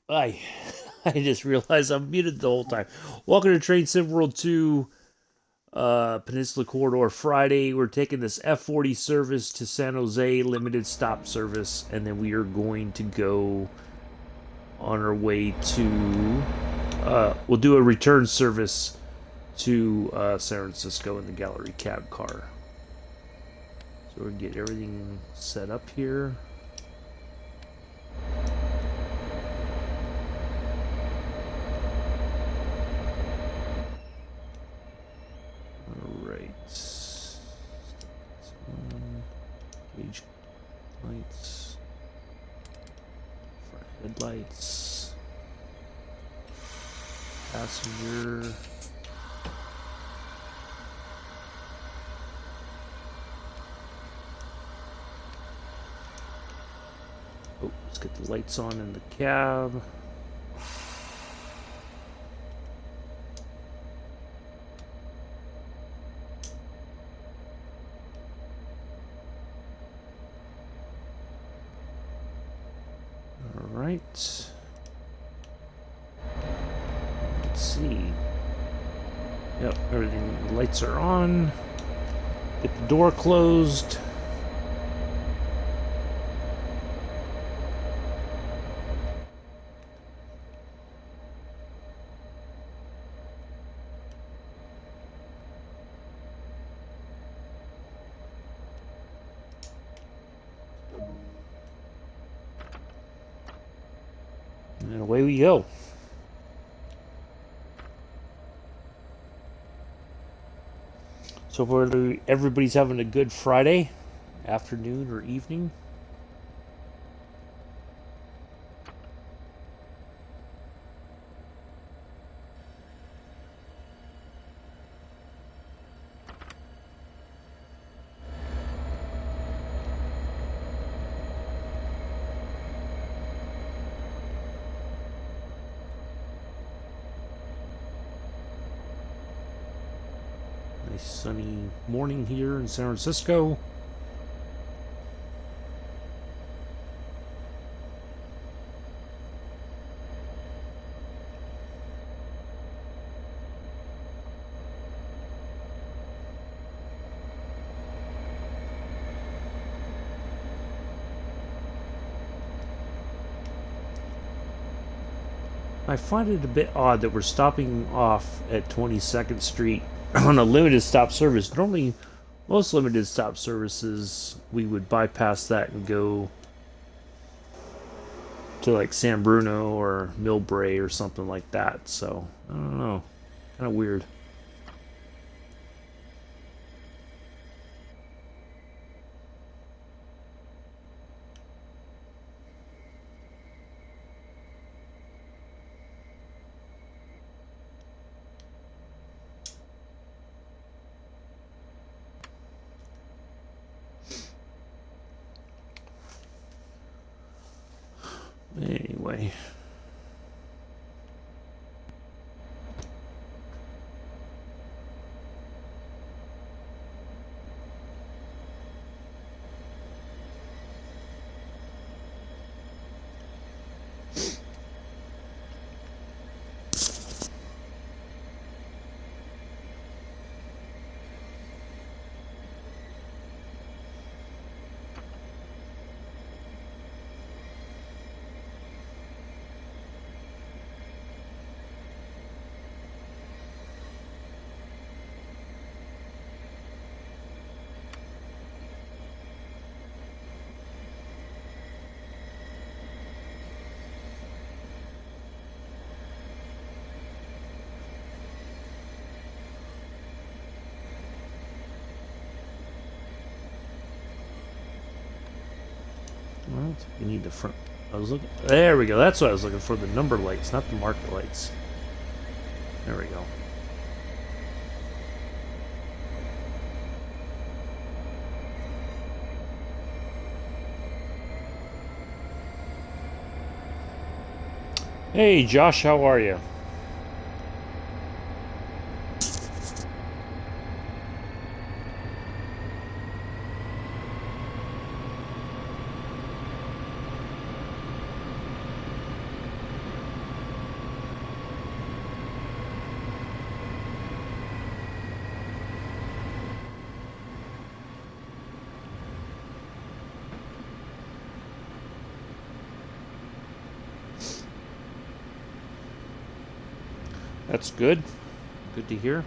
I I just realized I'm muted the whole time. Welcome to Train Sim World 2 Peninsula Corridor Friday. We're taking this F40 service to San Jose, limited stop service, and then we are going to go on our way to we'll do a return service to San Francisco in the gallery cab car. So we're gonna get everything set up here. Alright. Gauge lights. Front headlights. Passenger. Oh, let's get the lights on in the cab. Alright. Let's see. Yep, everything, the lights are on. Get the door closed. And away we go. So hopefully everybody's having a good Friday afternoon or evening. Nice sunny morning here in San Francisco. I find it a bit odd that we're stopping off at 22nd Street on a limited stop service. Normally, most limited stop services, we would bypass that and go to like San Bruno or Millbrae or something like that. So, I don't know. Kind of weird. Anyway. Well, we need the front. I was looking. There we go. That's what I was looking for. The number lights, not the marker lights. There we go. Hey, Josh, how are you? That's good. Good to hear.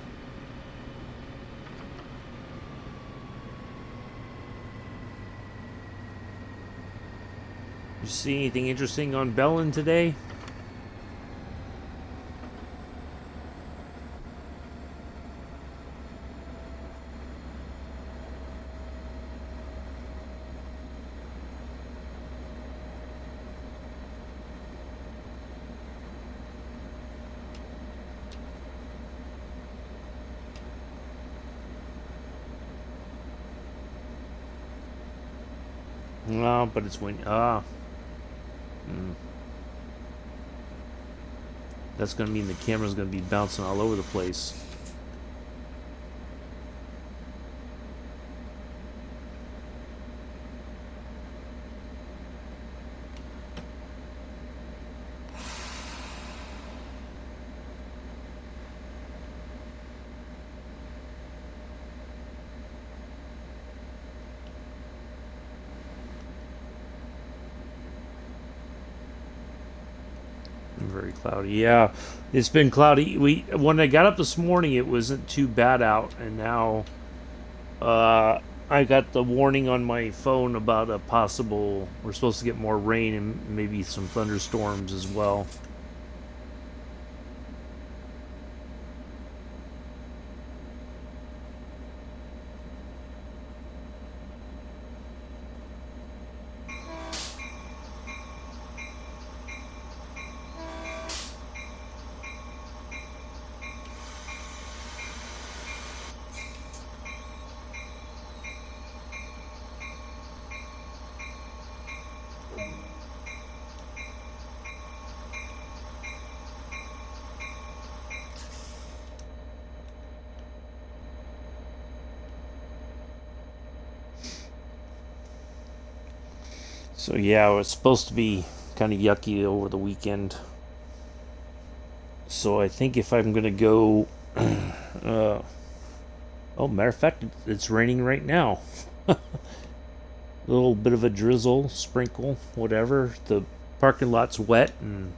You see anything interesting on Bellin today? No, but it's when that's gonna mean the camera's gonna be bouncing all over the place. Very cloudy. Yeah, it's been cloudy. When I got up this morning, it wasn't too bad out, and now I got the warning on my phone about a possible. We're supposed to get more rain and maybe some thunderstorms as well. So yeah, it was supposed to be kind of yucky over the weekend. So I think if I'm gonna go, oh, matter of fact, it's raining right now. A little bit of a drizzle, sprinkle, whatever. The parking lot's wet and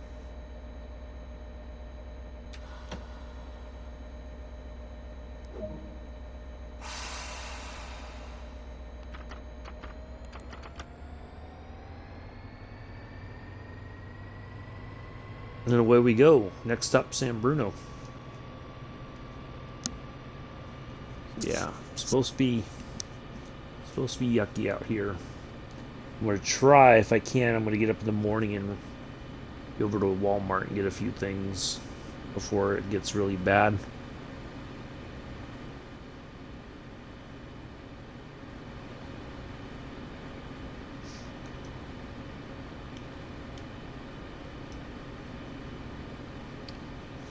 then away we go. Next stop, San Bruno. Yeah, supposed to be yucky out here. I'm gonna try if I can. I'm gonna get up in the morning and go over to a Walmart and get a few things before it gets really bad.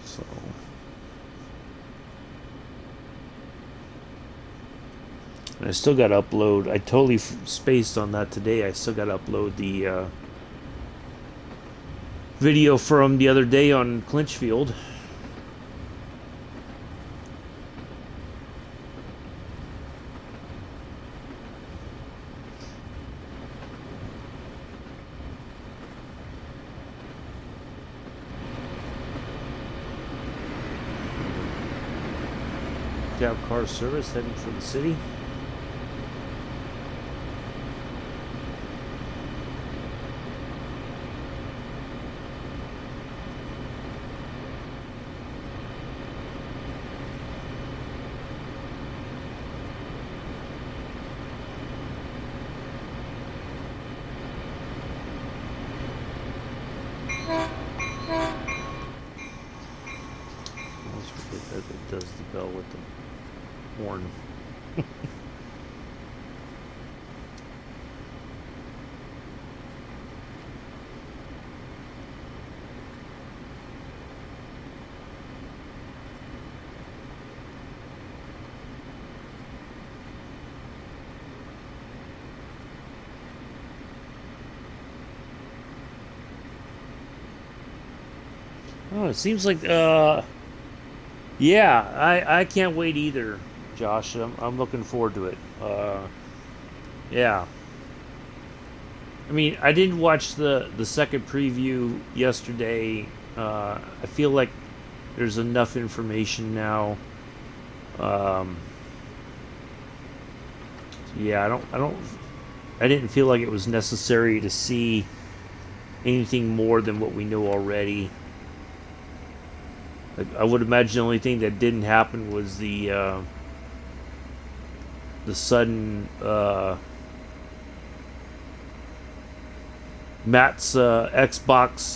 So and I still got to upload. I totally spaced on that today. I still got to upload the video from the other day on Clinchfield. Cab car service heading for the city. It does the bell with the horn. Oh, it seems like yeah, I can't wait either, Josh. I'm looking forward to it. Yeah. I mean, I didn't watch the second preview yesterday. I feel like there's enough information now. Um, yeah, I didn't feel like it was necessary to see anything more than what we know already. Like, I would imagine the only thing that didn't happen was the sudden Matt's Xbox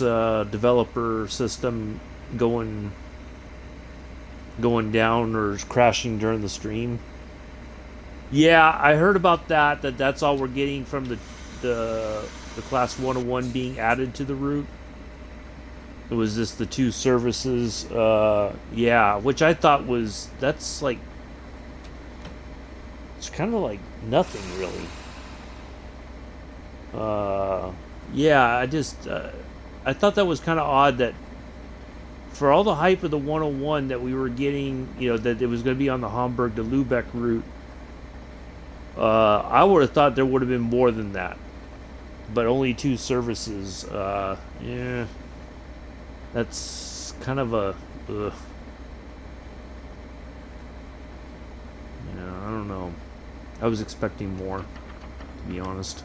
developer system going down or crashing during the stream. Yeah, I heard about that. That's all we're getting from the class 101 being added to the route. It was just the two services. Yeah, which I thought that's like it's kind of like nothing really. Yeah, I thought that was kind of odd that for all the hype of the 101 that we were getting, that it was going to be on the Hamburg to Lübeck route. I would have thought there would have been more than that, but only two services. Yeah, that's kind of a. I don't know. I was expecting more, to be honest.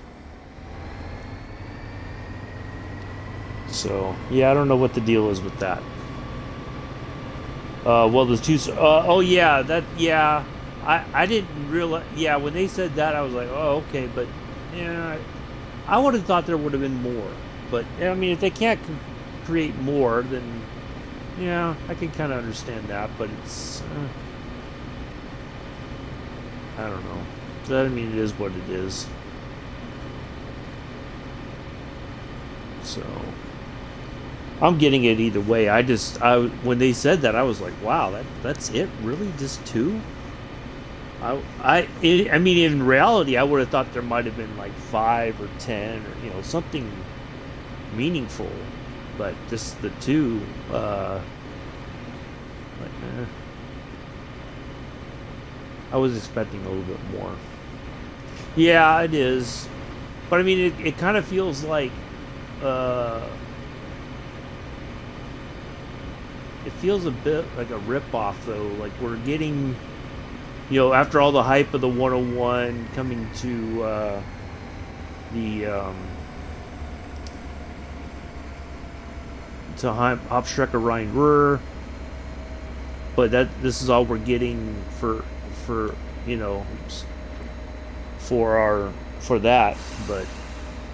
So yeah, I don't know what the deal is with that. Well, the two. Oh yeah, yeah. I didn't realize. Yeah, when they said that, I was like, oh okay, but yeah, I would have thought there would have been more. But I mean, if they can't create more, then yeah, I can kind of understand that. But it's I don't know. I mean, it is what it is. So I'm getting it either way. When they said that, I was like, wow, that's it, really, just two? I mean, in reality, I would have thought there might have been like 5 or 10 or something meaningful, but just the two. I was expecting a little bit more. Yeah, it is, but I mean, it kind of feels like. It feels a bit like a rip-off, though. Like we're getting, after all the hype of the 101 coming to the to Hauptstrecke Rhein-Ruhr, but this is all we're getting for for that. But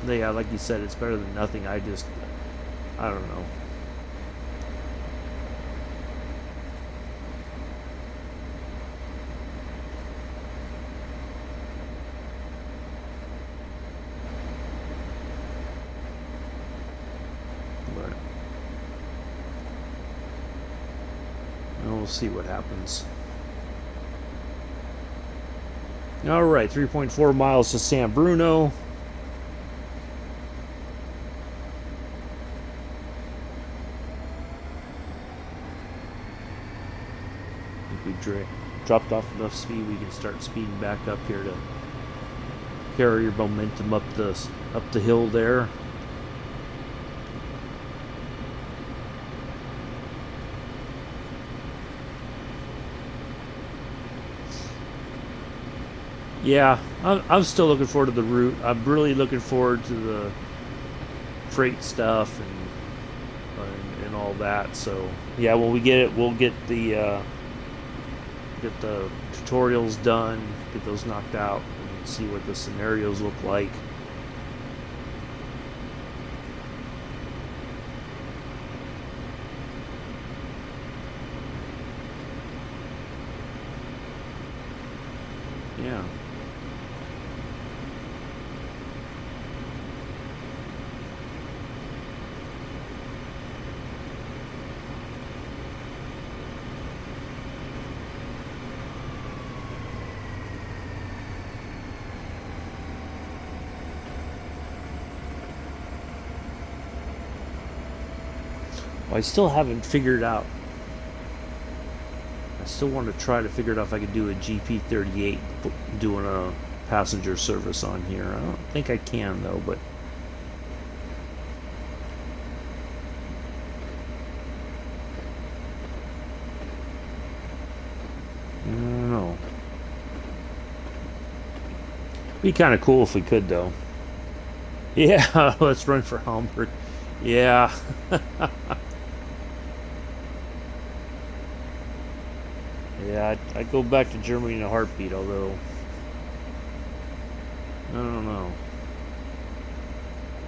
yeah, like you said, it's better than nothing. I don't know. We'll see what happens. All right, 3.4 miles to San Bruno. I think we dropped off enough speed, we can start speeding back up here to carry your momentum up the hill there. Yeah, I'm still looking forward to the route. I'm really looking forward to the freight stuff and all that. So yeah, when we get it, we'll get the tutorials done, get those knocked out, and see what the scenarios look like. Yeah. Well, I still haven't figured out. I still want to try to figure out if I could do a GP38 doing a passenger service on here. I don't think I can though, but Be kind of cool if we could, though. Yeah, let's run for Hamburg. Yeah. Yeah, I'd go back to Germany in a heartbeat, although I don't know.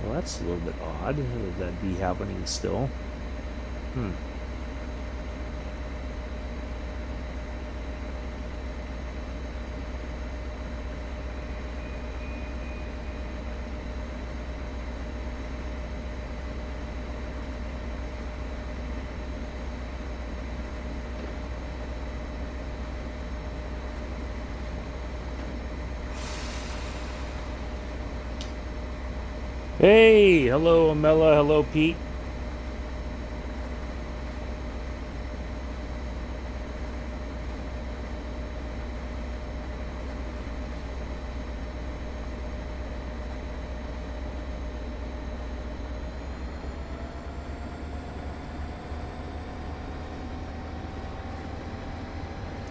Well, that's a little bit odd that that'd be happening still. Hmm. Hey, hello, Amela. Hello, Pete.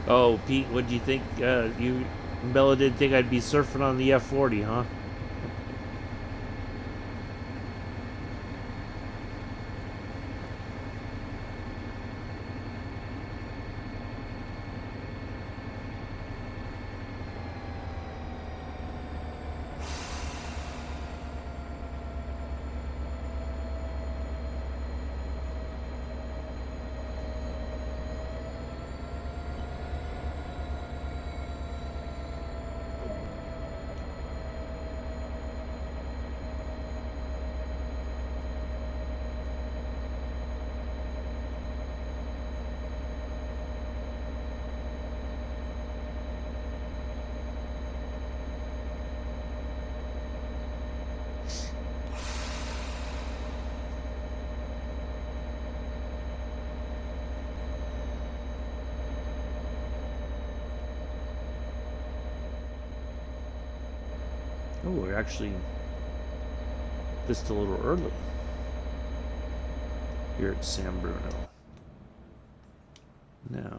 Oh, Pete, what do you think? You, Bella didn't think I'd be surfing on the F40, huh? Oh, we're actually just a little early here at San Bruno. Now,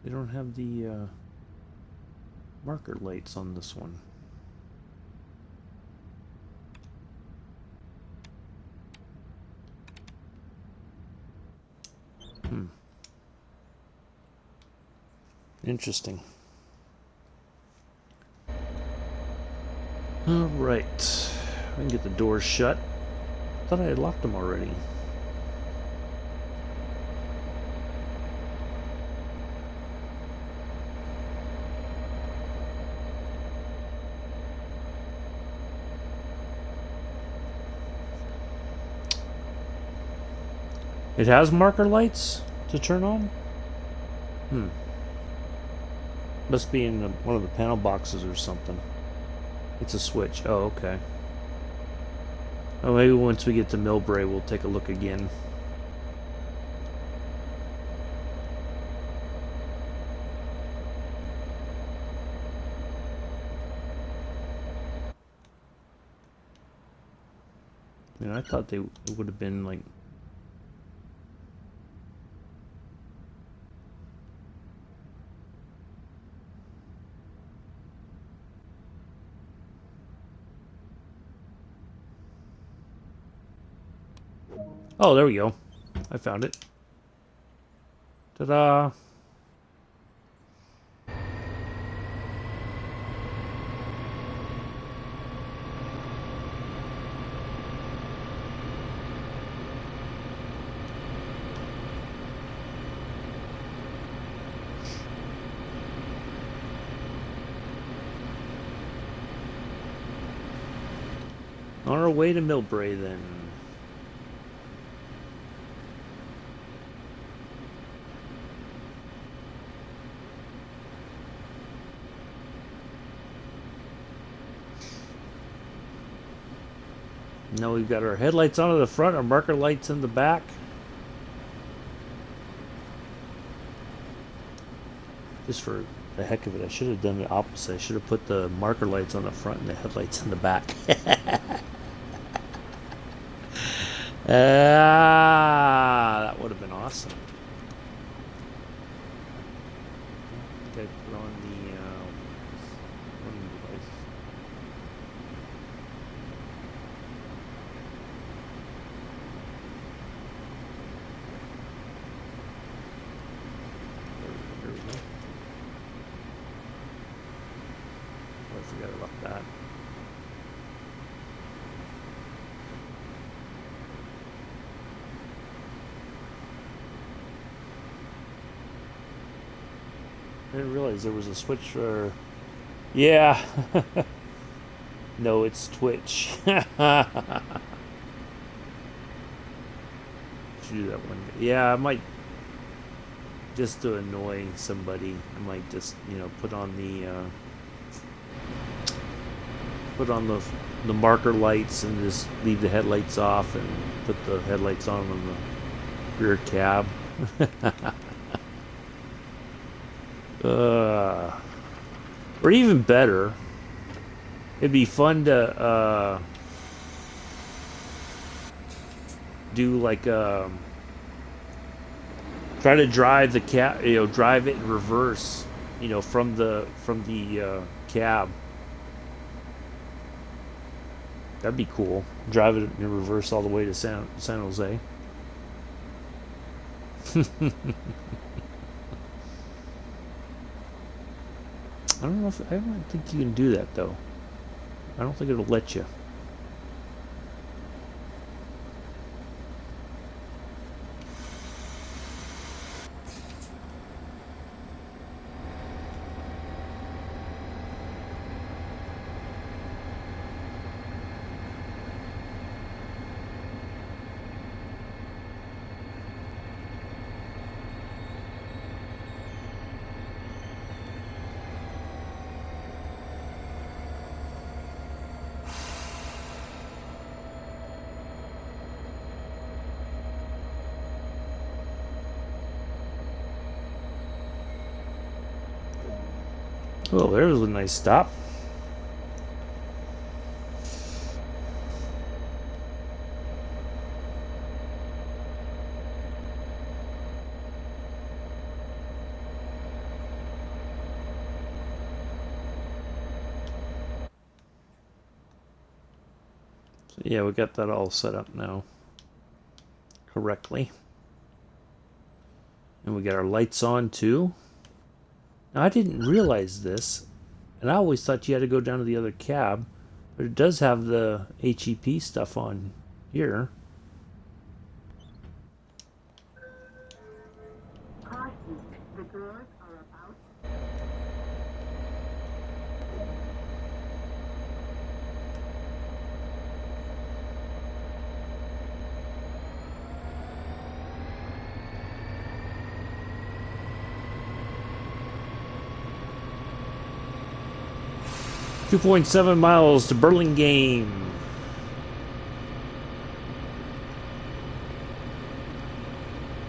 they don't have the marker lights on this one. Interesting. All right, I can get the doors shut. Thought I had locked them already. It has marker lights to turn on? Must be in one of the panel boxes or something. It's a switch. Oh, okay. Oh, maybe once we get to Millbrae, we'll take a look again. I thought it would have been like... Oh, there we go. I found it. Ta-da! On our way to Millbrae, then. Now we've got our headlights on in the front, our marker lights in the back. Just for the heck of it, I should have done the opposite. I should have put the marker lights on the front and the headlights in the back. That would have been awesome. I think I put on the running device. There we go. Oh, I forgot about that. I didn't realize there was a switch for. Yeah. No, it's Twitch. Should do that one. Yeah, I might, just to annoy somebody, I might just, put on the marker lights and just leave the headlights off and put the headlights on the rear cab. Or even better, it'd be fun to do like try to drive the cab, drive it in reverse, from the cab. That'd be cool. Drive it in reverse all the way to San Jose. I don't know if I don't think you can do that though. I don't think it'll let you. Oh, there's a nice stop. So yeah, we got that all set up now correctly. And we got our lights on too. Now, I didn't realize this, and I always thought you had to go down to the other cab, but it does have the HEP stuff on here. Caution, the doors are about. 2.7 miles to Burlingame.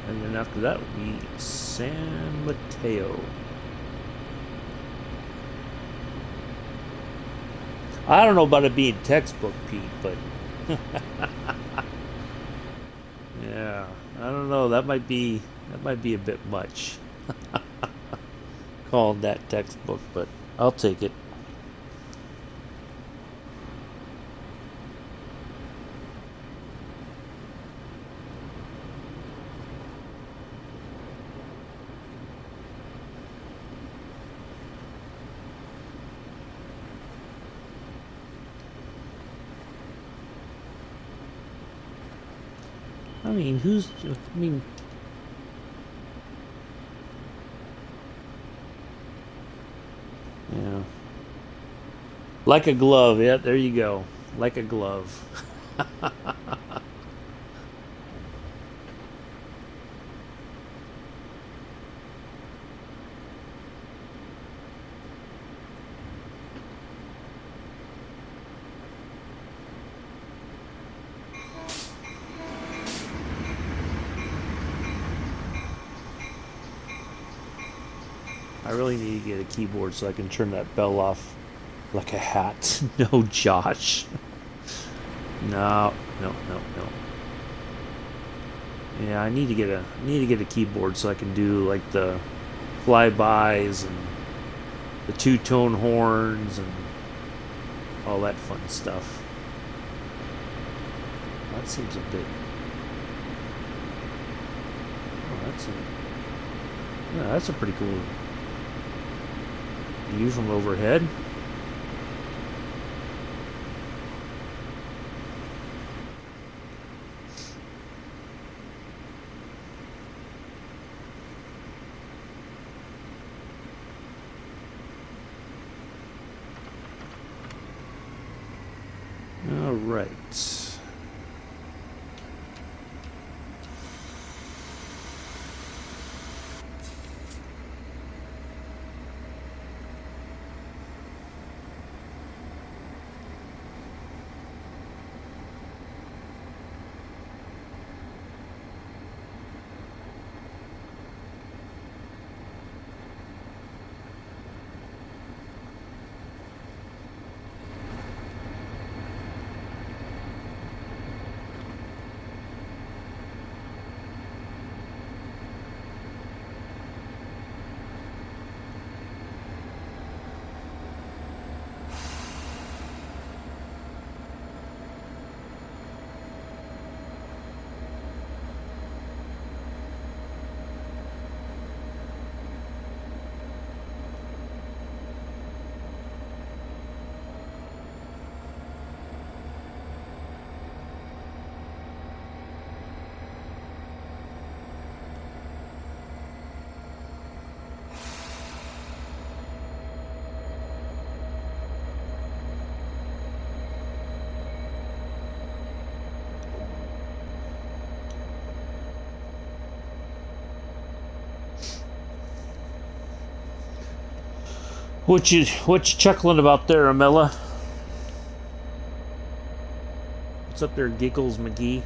And then after that will be San Mateo. I don't know about it being textbook, Pete, but yeah, I don't know. That might be a bit much. Calling that textbook, but I'll take it. I mean, yeah. Like a glove, yeah, there you go. Like a glove. I really need to get a keyboard so I can turn that bell off like a hat. No, Josh. No, no, no, no. Yeah, I need to get a keyboard so I can do like the flybys and the two-tone horns and all that fun stuff. That seems a bit. Oh, that's a pretty cool view from overhead. All right. What you chuckling about there, Amella? What's up there, Giggles McGee?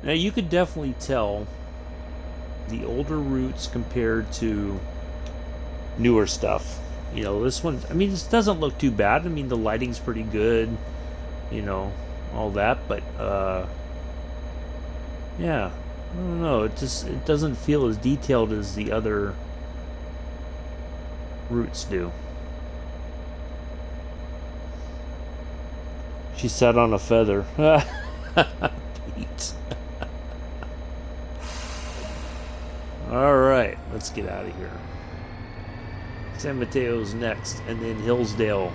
Now you could definitely tell the older routes compared to newer stuff. You know, this one, I mean, this doesn't look too bad. I mean, the lighting's pretty good, you know, all that, but yeah, I don't know, it doesn't feel as detailed as the other routes do. She sat on a feather. Pete. All right, let's get out of here. San Mateo's next, and then Hillsdale.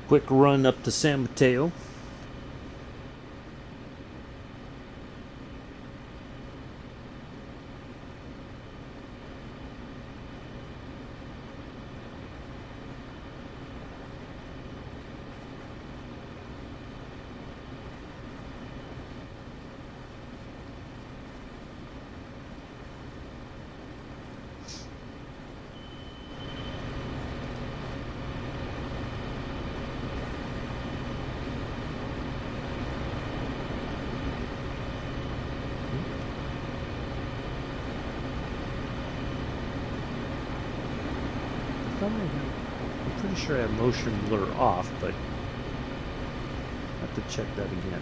Quick run up to San Mateo. I'm pretty sure I have motion blur off, but I have to check that again.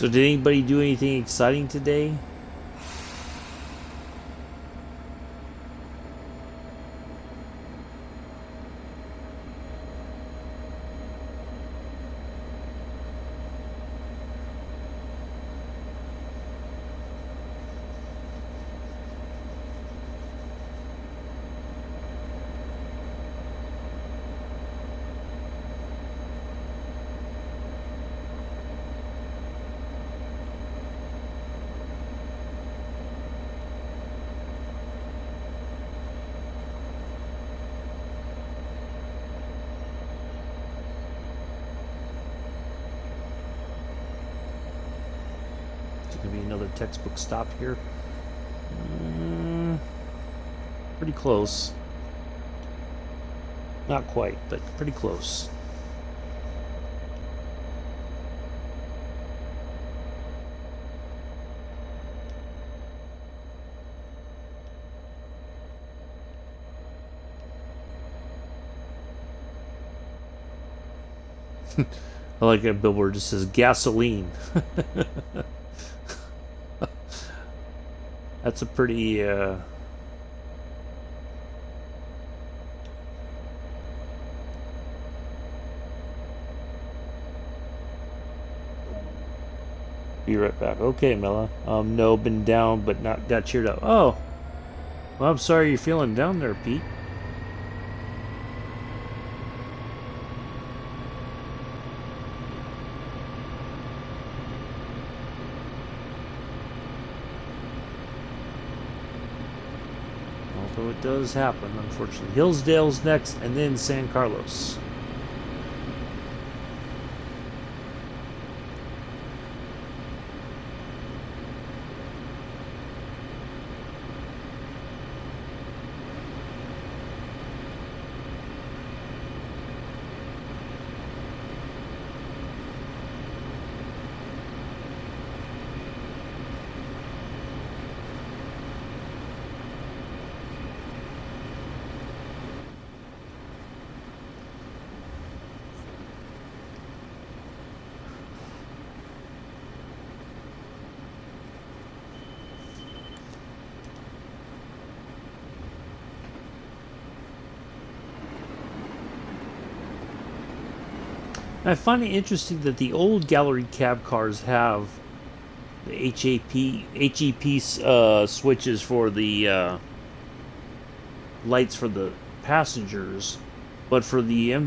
So did anybody do anything exciting today? Gonna be another textbook stop here. Pretty close. Not quite, but pretty close. I like that billboard just says gasoline. That's a pretty be right back. Okay, Mela. No, been down, but not got cheered up. Oh, well, I'm sorry you're feeling down there, Pete. Although it does happen, unfortunately. Hillsdale's next, and then San Carlos. I find it interesting that the old gallery cab cars have the HEP switches for the lights for the passengers, but for the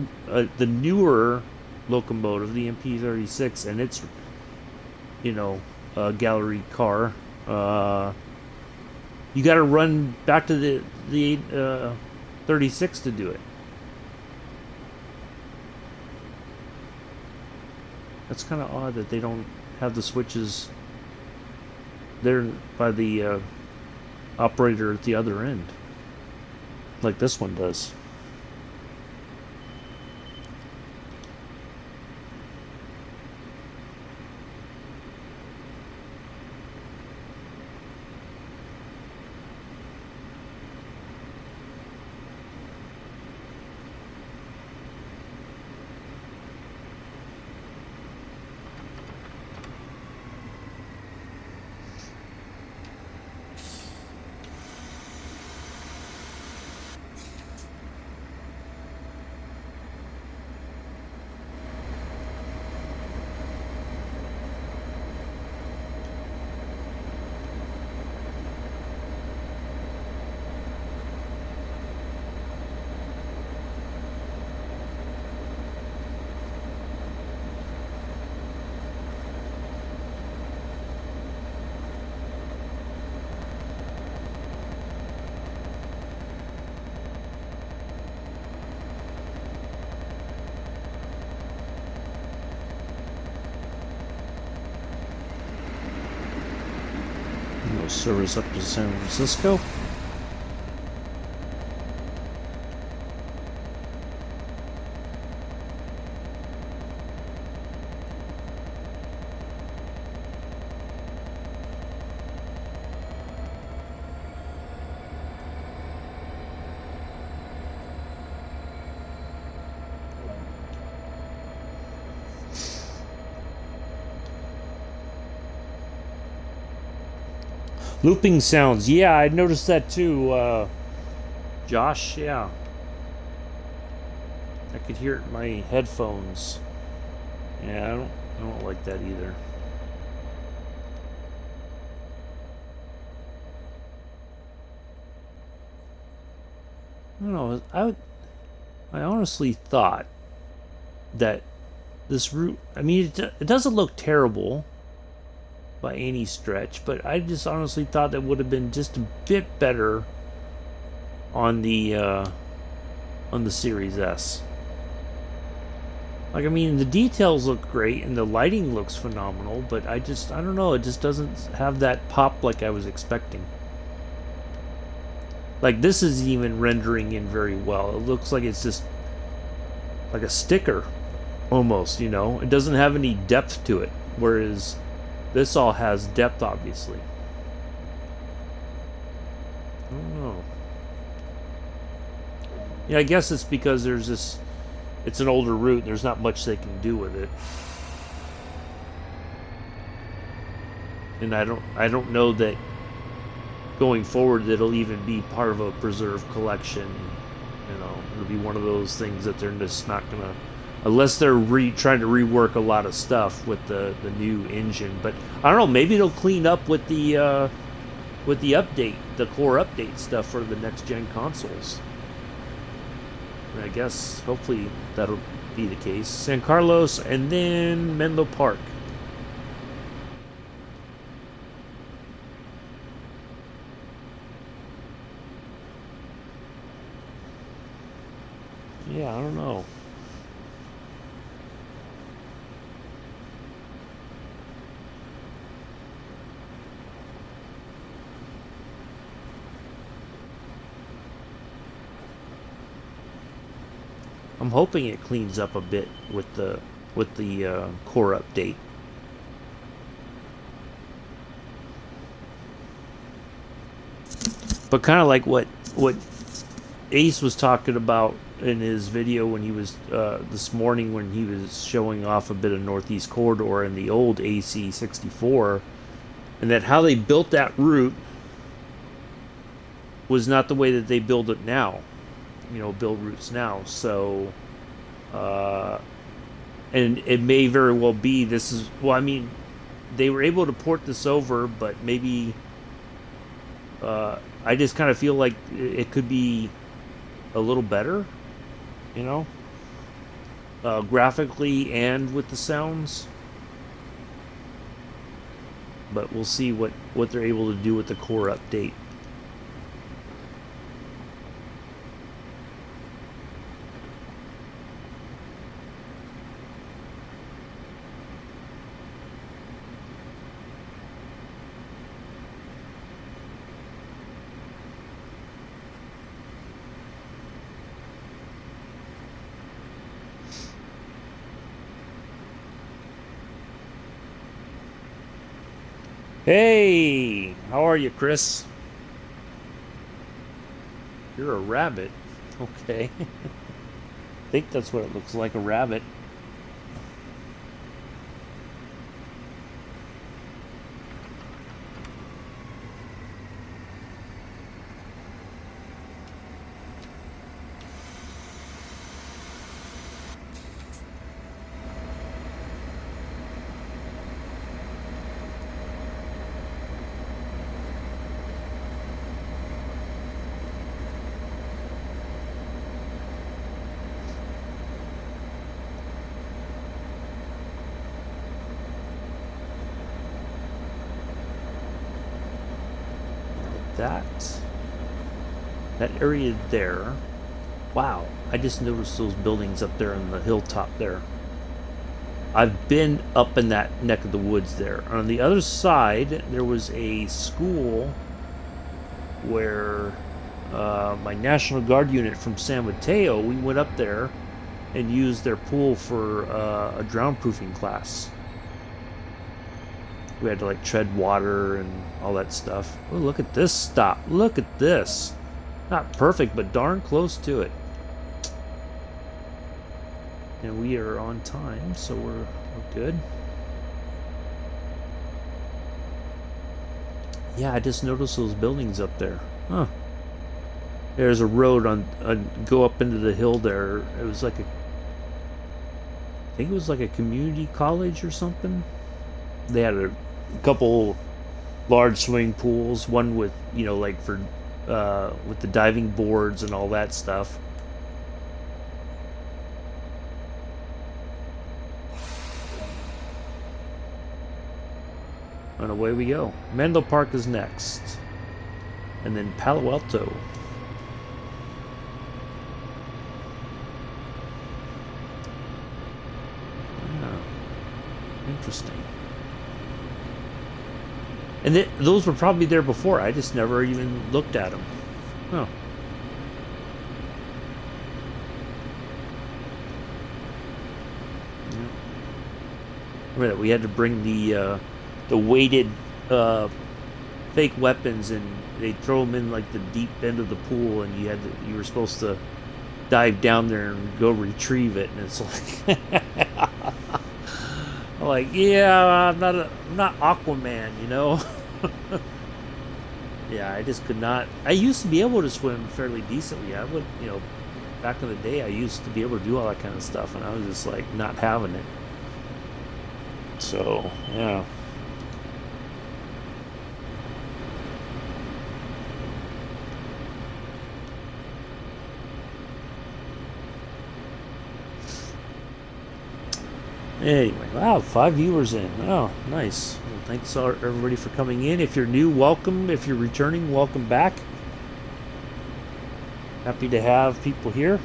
newer locomotive, the MP36, and its gallery car, you got to run back to the 36 to do it. That's kind of odd that they don't have the switches there by the operator at the other end, like this one does. No service up to San Francisco. Looping sounds. Yeah, I noticed that too, Josh. Yeah. I could hear it in my headphones. Yeah, I don't like that either. I don't know. I honestly thought that this route. I mean, it doesn't look terrible by any stretch, but I just honestly thought that would have been just a bit better on the Series S. Like, I mean, the details look great and the lighting looks phenomenal, but I don't know, it just doesn't have that pop like I was expecting. Like, this is even rendering in very well. It looks like it's just like a sticker, almost, you know? It doesn't have any depth to it, whereas this all has depth, obviously. I don't know. Yeah, I guess it's because there's this... It's an older route, and there's not much they can do with it. And I don't know that going forward it'll even be part of a preserved collection. You know, it'll be one of those things that they're just not gonna, unless they're trying to rework a lot of stuff with the new engine. But I don't know, maybe it'll clean up with the update, the core update stuff for the next gen consoles. I guess hopefully that'll be the case. San Carlos and then Menlo Park. Yeah, I don't know. I'm hoping it cleans up a bit with the core update. But kind of like what Ace was talking about in his video when he was this morning when he was showing off a bit of Northeast Corridor in the old AC64, and that how they built that route was not the way that they build it now. You know, build routes now. So, and it may very well be this is, well, I mean, they were able to port this over, but maybe I just kind of feel like it could be a little better, you know, graphically and with the sounds. But we'll see what they're able to do with the core update. Hey, how are you, Chris? You're a rabbit. Okay. I think that's what it looks like, a rabbit. That area there. Wow, I just noticed those buildings up there on the hilltop there. I've been up in that neck of the woods there. On the other side, there was a school where my National Guard unit from San Mateo, we went up there and used their pool for a drown proofing class. We had to like tread water and all that stuff. Oh, look at this stop. Look at this. Not perfect, but darn close to it. And we are on time, so we're good. Yeah, I just noticed those buildings up there. Huh. There's a road go up into the hill there. It was like I think it was like a community college or something. They had a couple large swimming pools, one with, like for with the diving boards and all that stuff. And away we go. Menlo Park is next. And then Palo Alto. Yeah, interesting. And those were probably there before. I just never even looked at them. Oh. Yeah. Remember that we had to bring the weighted fake weapons, and they'd throw them in like the deep end of the pool, and you were supposed to dive down there and go retrieve it, and it's like like, yeah, I'm not Aquaman, Yeah, I just could not. I used to be able to swim fairly decently. I would, back in the day, I used to be able to do all that kind of stuff, and I was just like not having it. So, yeah. Anyway, wow, 5 viewers in. Oh, nice. Well, thanks everybody for coming in. If you're new, welcome. If you're returning, welcome back. Happy to have people here.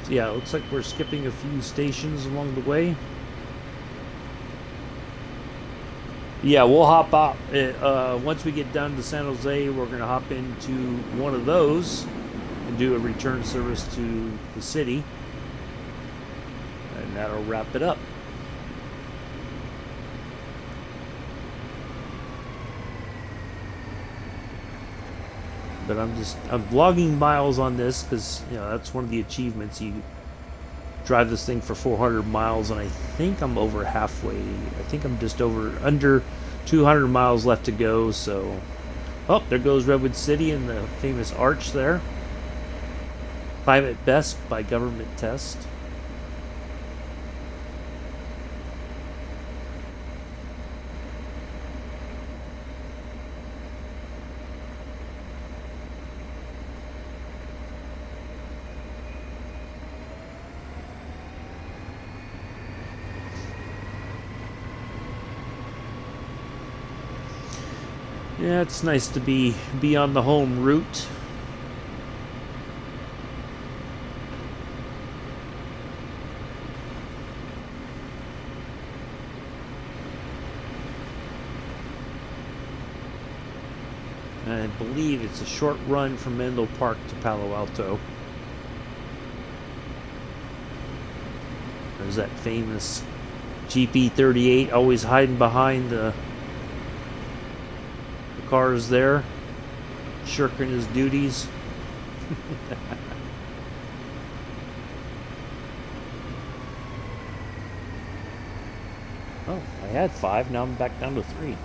Yeah, it looks like we're skipping a few stations along the way. Yeah, we'll hop out. Once we get down to San Jose, we're going to hop into one of those and do a return service to the city. And that'll wrap it up. But I'm vlogging miles on this because that's one of the achievements. You drive this thing for 400 miles, and I think I'm over halfway. I think I'm just under 200 miles left to go. So, oh, there goes Redwood City and the famous arch there. 5 at best by government test. Yeah, it's nice to be on the home route. And I believe it's a short run from Menlo Park to Palo Alto. There's that famous GP38 always hiding behind the cars there, shirking his duties. Oh, I had 5, now I'm back down to 3.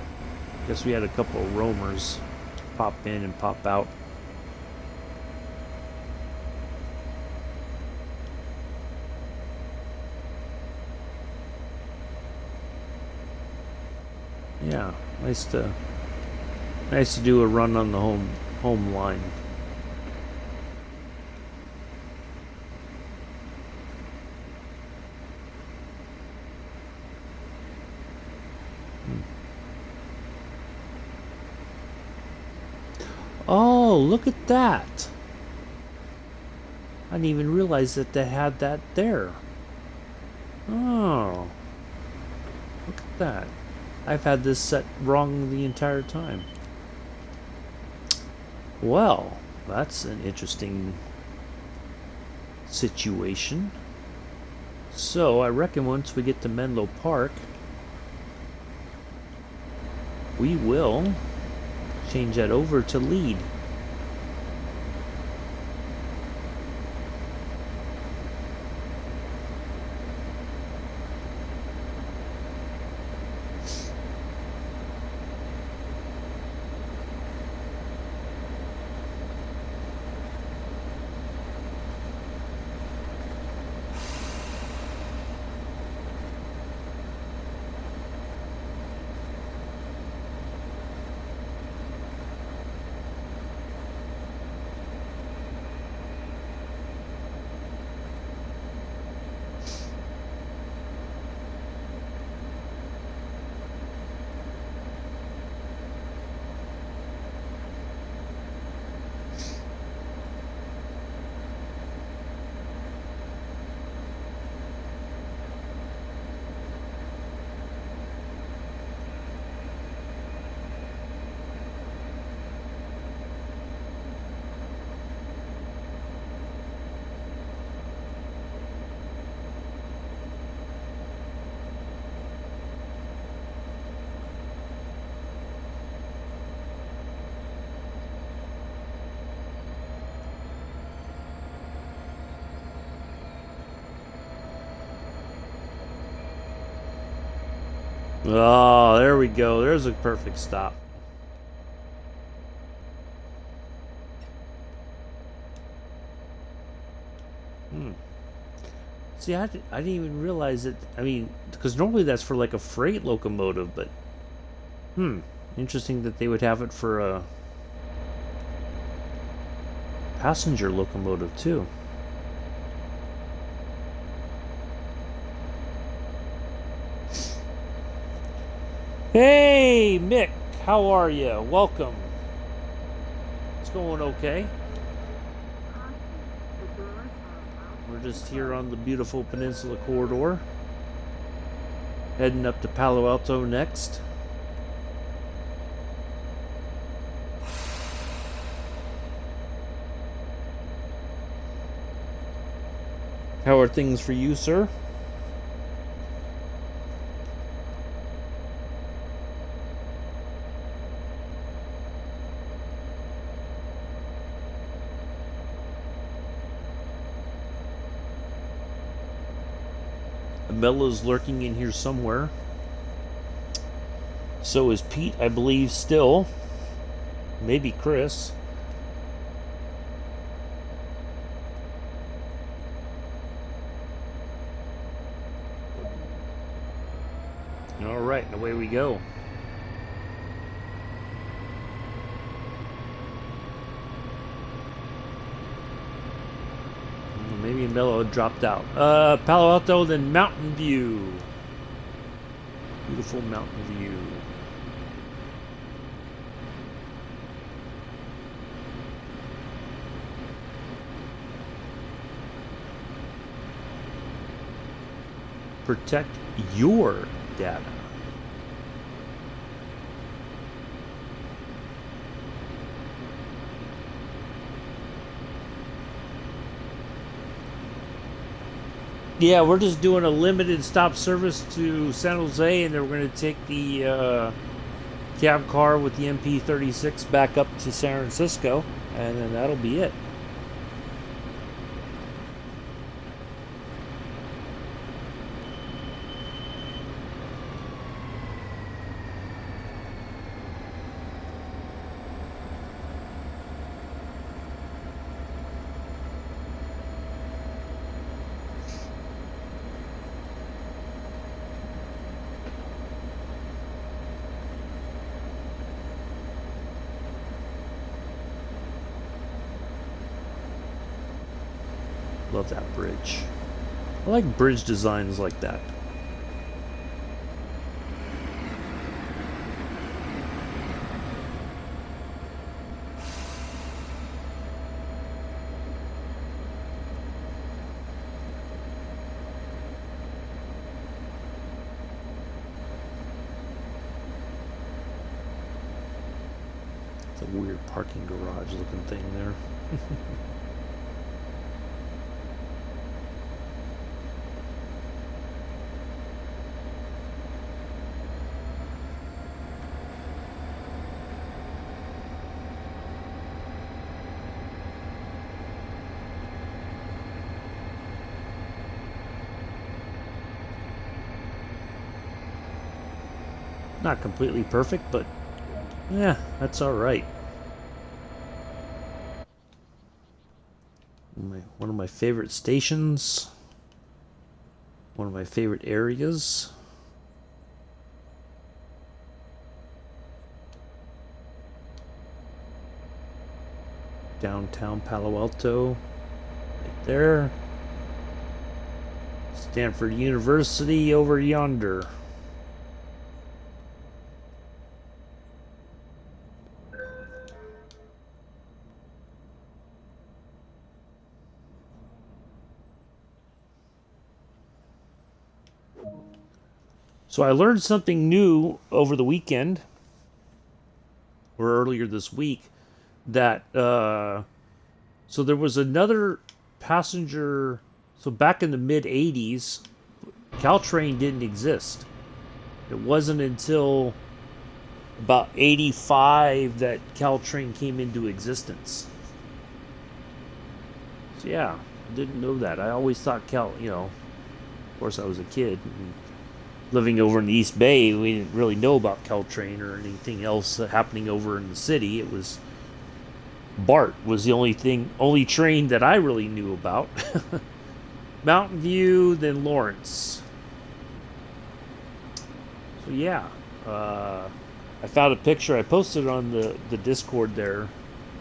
Guess we had a couple of roamers pop in and pop out. Yeah, nice to do a run on the home line. Oh, look at that. I didn't even realize that they had that there. Oh, look at that. I've had this set wrong the entire time. Well, That's an interesting situation. So I reckon once we get to Menlo Park, we will change that over to lead. Oh, there we go. There's a perfect stop. See, I didn't even realize it. I mean, because normally that's for like a freight locomotive, but interesting that they would have it for a passenger locomotive too. Hey, Mick, how are you? Welcome. It's going okay. We're just here on the beautiful Peninsula corridor. Heading up to Palo Alto next. How are things for you, sir? Bella's lurking in here somewhere. So is Pete, I believe, still. Maybe Chris. All right, and away we go. Maybe Mello dropped out. Palo Alto, then Mountain View. Beautiful Mountain View. Protect your data. Yeah, we're just doing a limited stop service to San Jose, and then we're going to take the cab car with the MP36 back up to San Francisco, and then that'll be it. Love that bridge. I like bridge designs like that. It's weird parking garage looking thing there. Not completely perfect, but yeah, that's all right. One of my favorite stations. One of my favorite areas. Downtown Palo Alto. Right there. Stanford University over yonder. So I learned something new over the weekend, or earlier this week, that so there was another passenger. So back in the mid '80s, Caltrain didn't exist. It wasn't until about '85 that Caltrain came into existence. So yeah, I didn't know that. I always thought of course I was a kid. And living over in the East Bay, we didn't really know about Caltrain or anything else happening over in the city. It was BART was the only train that I really knew about. Mountain View, then Lawrence. So yeah, I found a picture. I posted on the Discord there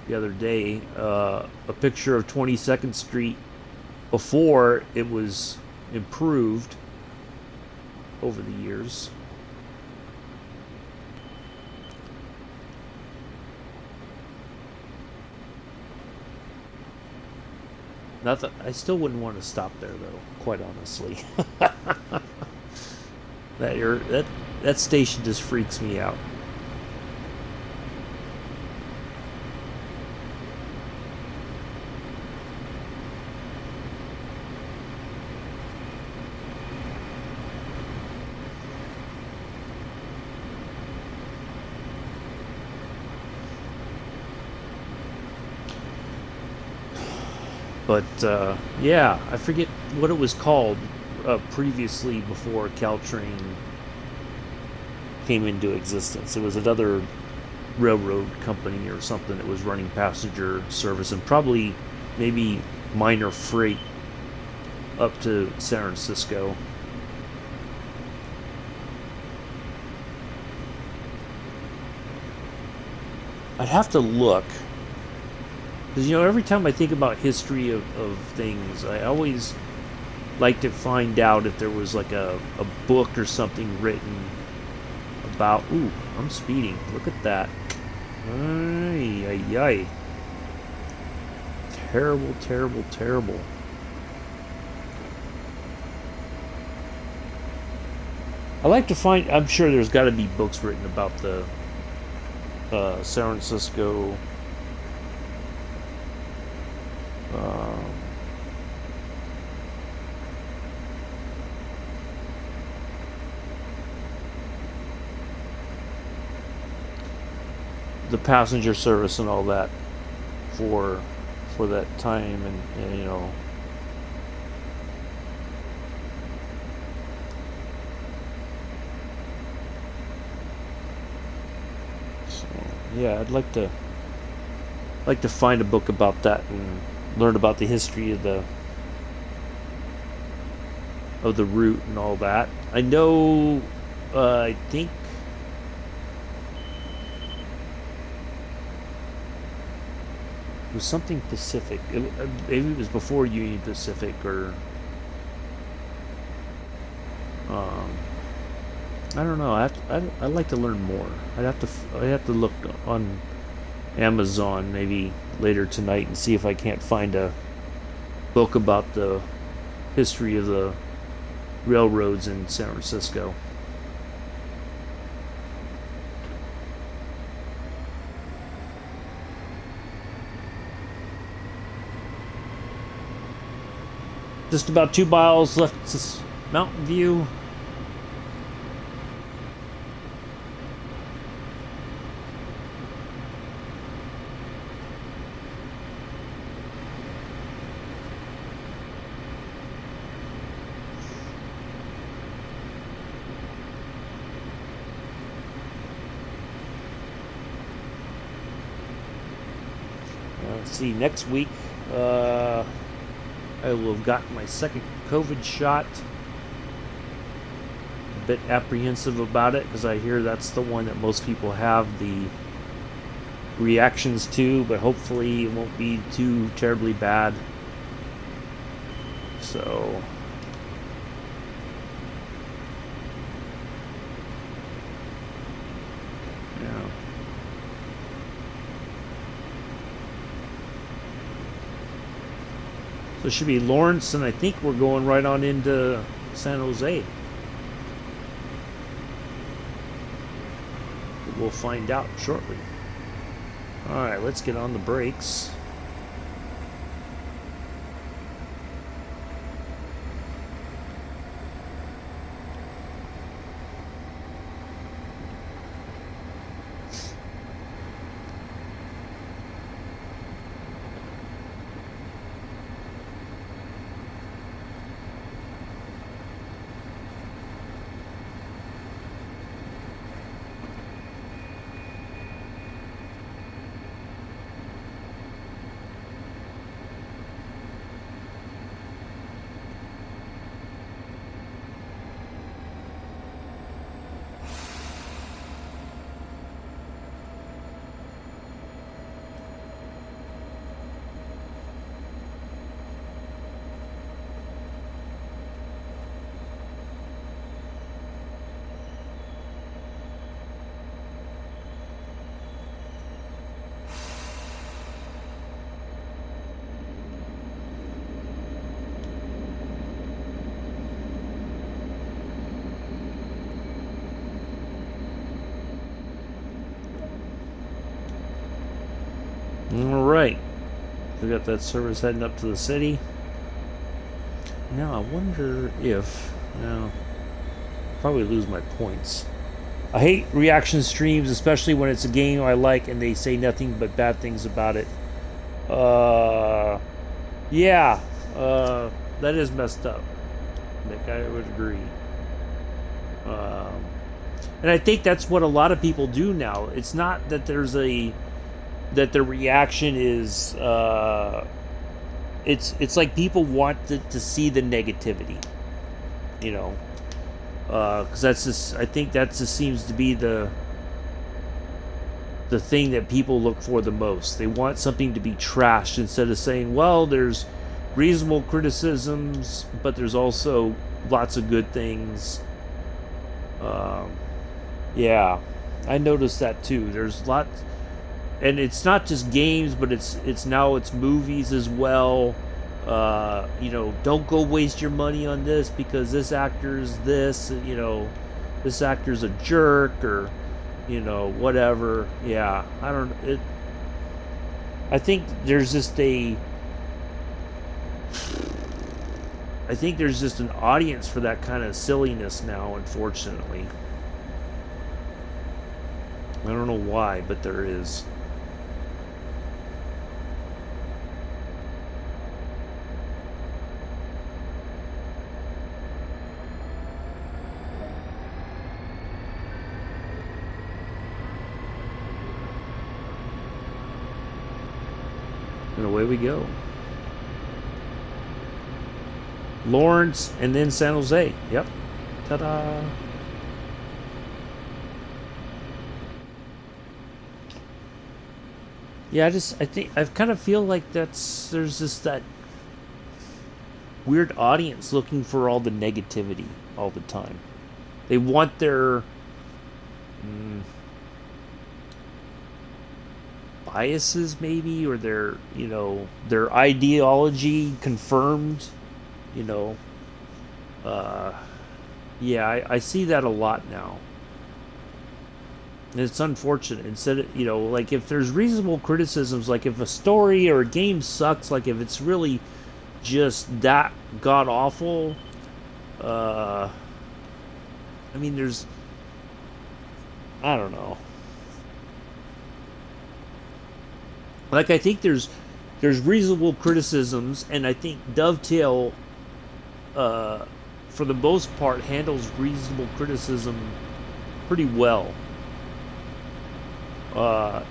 the other day. A picture of 22nd Street before it was improved over the years. Not that I still wouldn't want to stop there though, quite honestly. that station just freaks me out. But yeah, I forget what it was called previously before Caltrain came into existence. It was another railroad company or something that was running passenger service and probably maybe minor freight up to San Francisco. I'd have to look. Because, every time I think about history of things, I always like to find out if there was like a book or something written about. Ooh, I'm speeding. Look at that. Ay, ay, ay. Terrible, terrible, terrible. I like to find. I'm sure there's got to be books written about the San Francisco. The passenger service and all that for that time and so yeah, I'd like to find a book about that and learn about the history of the route and all that. I know I think it was something Pacific. Maybe it was before Union Pacific or um, I don't know. I'd like to learn more. I'd have to look on Amazon maybe later tonight and see if I can't find a book about the history of the railroads in San Francisco. Just about 2 miles left to Mountain View. Let's see, next week I will have gotten my second COVID shot. A bit apprehensive about it because I hear that's the one that most people have the reactions to, but hopefully it won't be too terribly bad. So yeah. So it should be Lawrence, and I think we're going right on into San Jose. We'll find out shortly. Alright, let's get on the brakes. Alright. We got that service heading up to the city. Now I wonder if... Well, probably lose my points. I hate reaction streams, especially when it's a game I like and they say nothing but bad things about it. Yeah. That is messed up. Nick, I would agree. And I think that's what a lot of people do now. It's not that there's that the reaction is it's like people want to see the negativity, you know, because that's just, I think that just seems to be the thing that people look for the most. They want something to be trashed instead of saying, well, there's reasonable criticisms, but there's also lots of good things. Yeah, I noticed that too. There's lots. And it's not just games, but it's now it's movies as well. You know, don't go waste your money on this because this actor's this, you know, this actor's a jerk, or, you know, whatever. Yeah, I don't. I think there's just I think there's just an audience for that kind of silliness now, unfortunately. I don't know why, but there is. And away we go. Lawrence and then San Jose. Yep. Ta-da. Yeah, I kind of feel like there's just that weird audience looking for all the negativity all the time. They want their biases maybe, or their, you know, their ideology confirmed, you know. Yeah, I see that a lot now. And it's unfortunate. Instead of, you know, like if there's reasonable criticisms, like if a story or a game sucks, like if it's really just that god awful. I mean, I don't know. Like, I think there's reasonable criticisms, and I think Dovetail, uh, for the most part, handles reasonable criticism pretty well.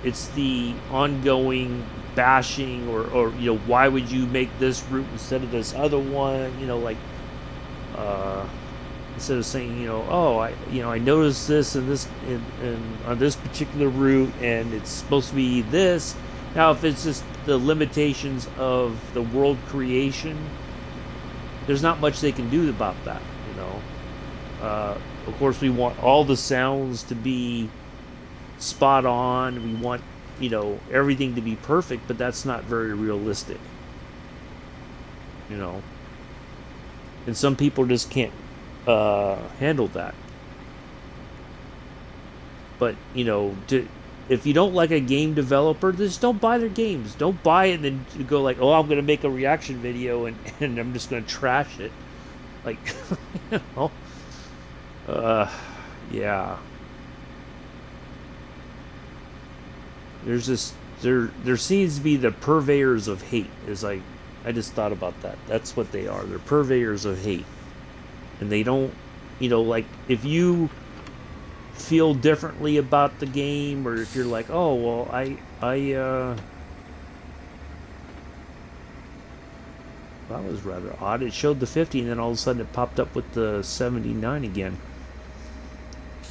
It's the ongoing bashing, or why would you make this route instead of this other one? Uh, Instead of saying, oh, I noticed this and this on this particular route, and it's supposed to be this. Now, if it's just the limitations of the world creation, there's not much they can do about that. Of course, we want all the sounds to be spot on. We want everything to be perfect, but that's not very realistic. You know, and some people just can't handle that. But if you don't like a game developer, just don't buy their games. Don't buy it and then go like, oh, I'm going to make a reaction video and I'm just going to trash it. Like, you know, yeah. There's this there seems to be the purveyors of hate. I just thought about that. That's what they are. They're purveyors of hate, and they don't, like, if you feel differently about the game, or if you're like, oh well, that was rather odd. It showed the 50, and then all of a sudden it popped up with the 79 again.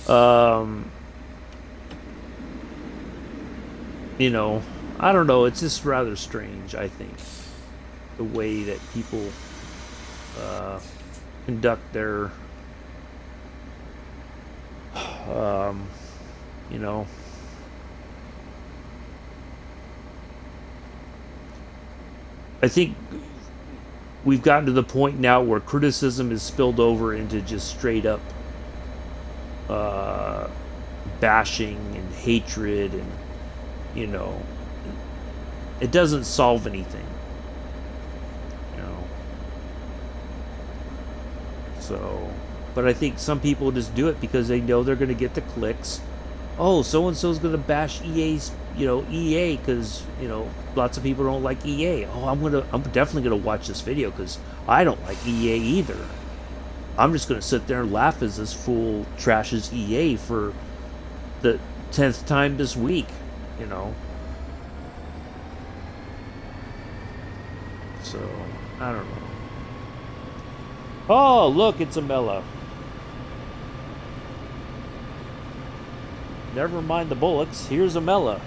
Um, I don't know. It's just rather strange, I think, the way that people uh, conduct their, um, you know, I think we've gotten to the point now where criticism is spilled over into just straight up uh, bashing and hatred, and you know, it doesn't solve anything. You know, so, but I think some people just do it because they know they're going to get the clicks. Oh, so and so's going to bash EA because lots of people don't like EA. Oh, I'm definitely gonna watch this video because I don't like EA either. I'm just gonna sit there and laugh as this fool trashes EA for the 10th time this week. You know. So I don't know. Oh, look, it's Amela. Never mind the bullets. Here's Amela.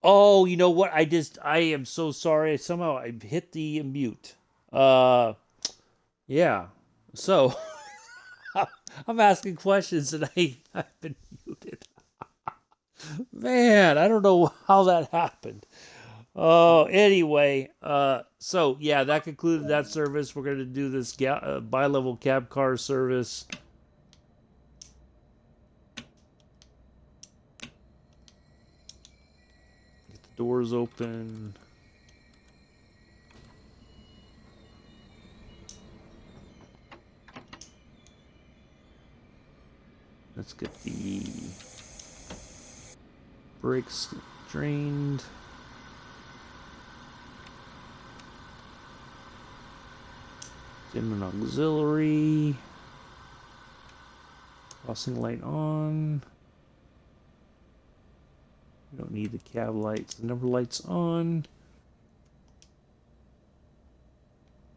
Oh, you know what? I am so sorry. Somehow I hit the mute. Uh, yeah. So I'm asking questions and I've been muted. Man, I don't know how that happened. Oh, anyway, so yeah, that concluded that service. We're gonna do this bi-level cab car service. Get the doors open. Let's get the brakes drained. Dim and auxiliary. Crossing light on. We don't need the cab lights. The number lights on.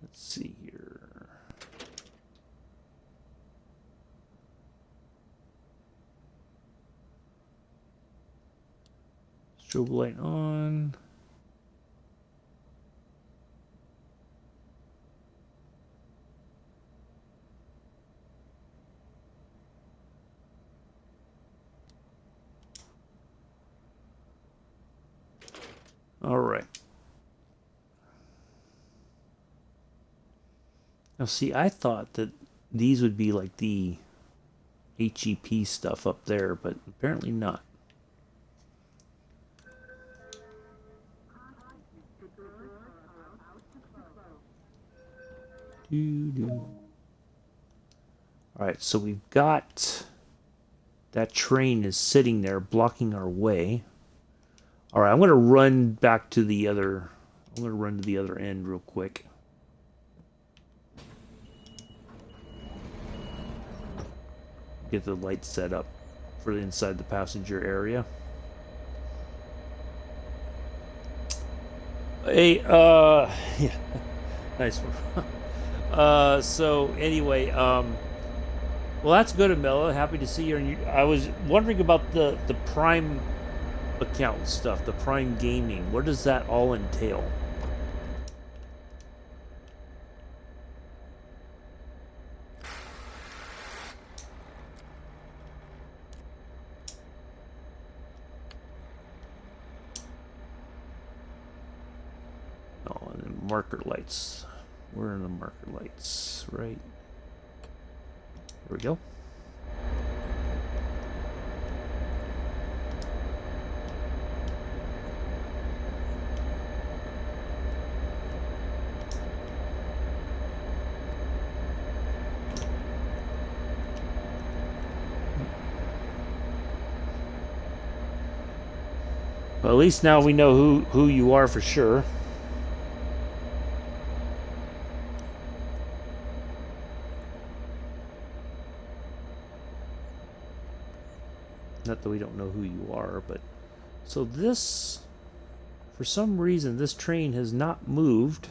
Let's see here. Strobe light on. All right. Now, see, I thought that these would be like the HEP stuff up there, but apparently not. Doo-doo. All right, so we've got that train is sitting there blocking our way. All right, I'm going to run back to the other. I'm going to run to the other end real quick. Get the lights set up for inside the passenger area. Hey, yeah, nice one. So anyway, well, that's good, Amela. Happy to see you. I was wondering about the Prime account stuff, the Prime Gaming. What does that all entail? Oh, and then marker lights. Where are the marker lights? Right. There we go. Well, at least now we know who you are for sure. Not that we don't know who you are, but so this, for some reason, this train has not moved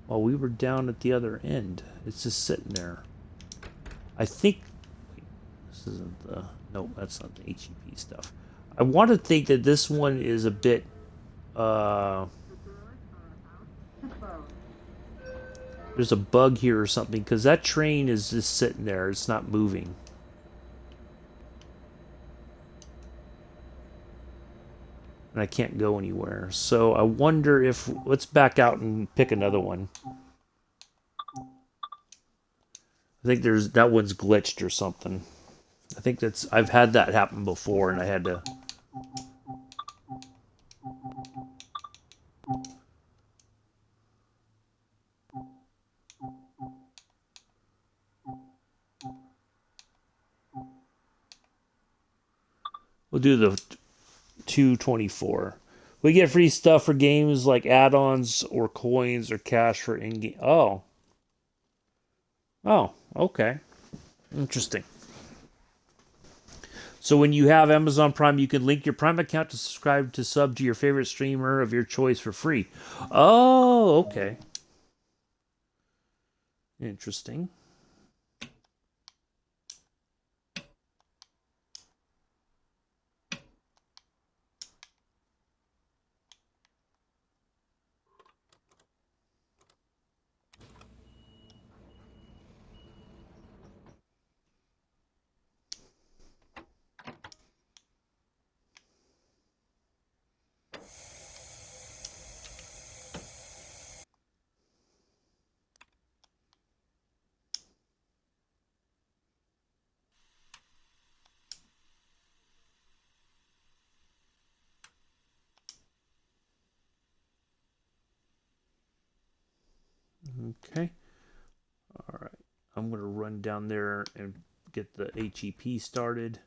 while we were down at the other end. It's just sitting there. I think this isn't the, no, that's not the HEP stuff. I want to think that this one is a bit there's a bug here or something, because that train is just sitting there. It's not moving. And I can't go anywhere. So I wonder if, let's back out and pick another one. I think that one's glitched or something. I think I've had that happen before and I had to. We'll do the 224. We get free stuff for games like add-ons or coins or cash for in-game. Oh. Oh, okay. Interesting. So when you have Amazon Prime, you can link your Prime account to subscribe to sub to your favorite streamer of your choice for free. Oh, okay. Interesting. Okay. All right. I'm going to run down there and get the HEP started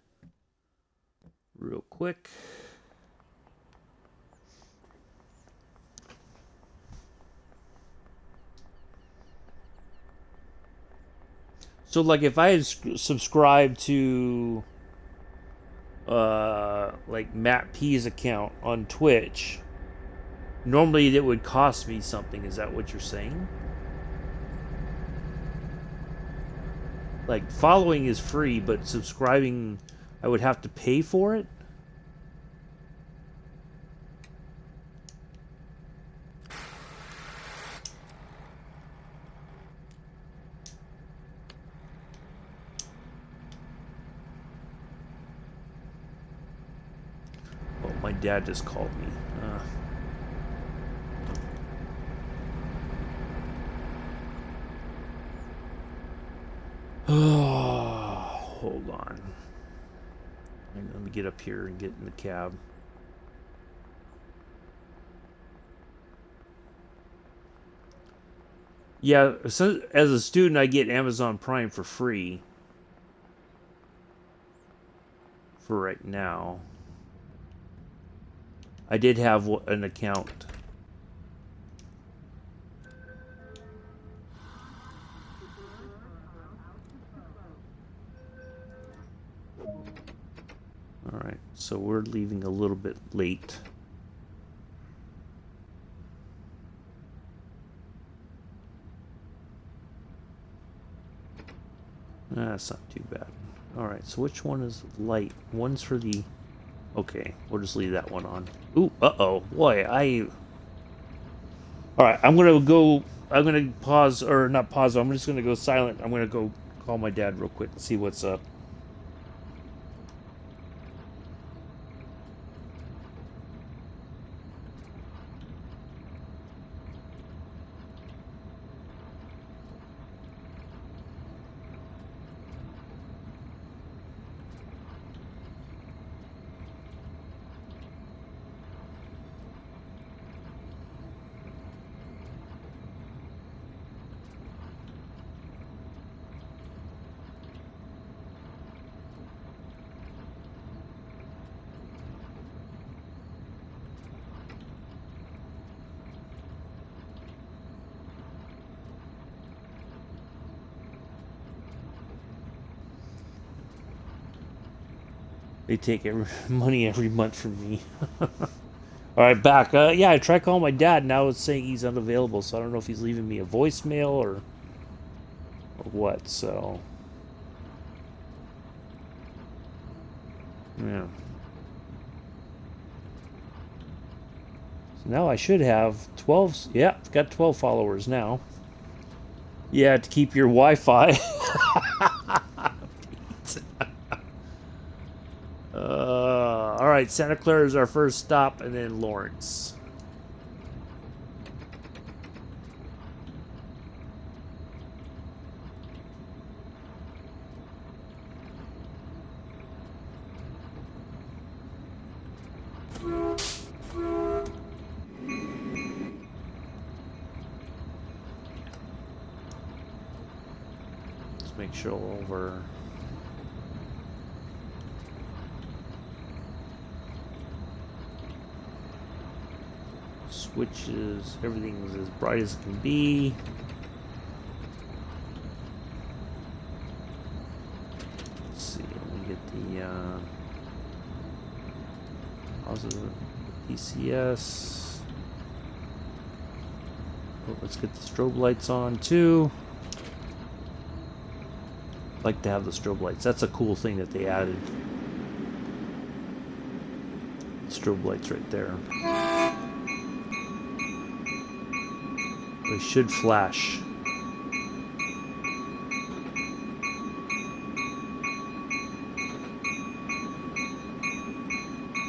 real quick. So, like, if I had subscribed to, like, Matt P's account on Twitch, normally it would cost me something. Is that what you're saying? Like, following is free, but subscribing, I would have to pay for it? Oh, my dad just called me. Hold on. Let me get up here and get in the cab. Yeah, so as a student, I get Amazon Prime for free. For right now. I did have an account. Alright, so we're leaving a little bit late. That's not too bad. Alright, so which one is light? One's for the... Okay, we'll just leave that one on. Ooh, uh-oh. Boy, Alright, I'm gonna pause, or not pause, I'm just gonna go silent. I'm gonna go call my dad real quick and see what's up. They take money every month from me. Alright, back. Yeah, I tried calling my dad. Now it's saying he's unavailable, so I don't know if he's leaving me a voicemail or what, so... Yeah. So now I should have 12... Yeah, I've got 12 followers now. Yeah, to keep your Wi-Fi. Alright, Santa Clara is our first stop, and then Lawrence. Make sure over. Switches, everything's as bright as it can be. Let's see, let me get the positive PCS. Oh, let's get the strobe lights on too. Like to have the strobe lights. That's a cool thing that they added. Strobe lights right there. They should flash.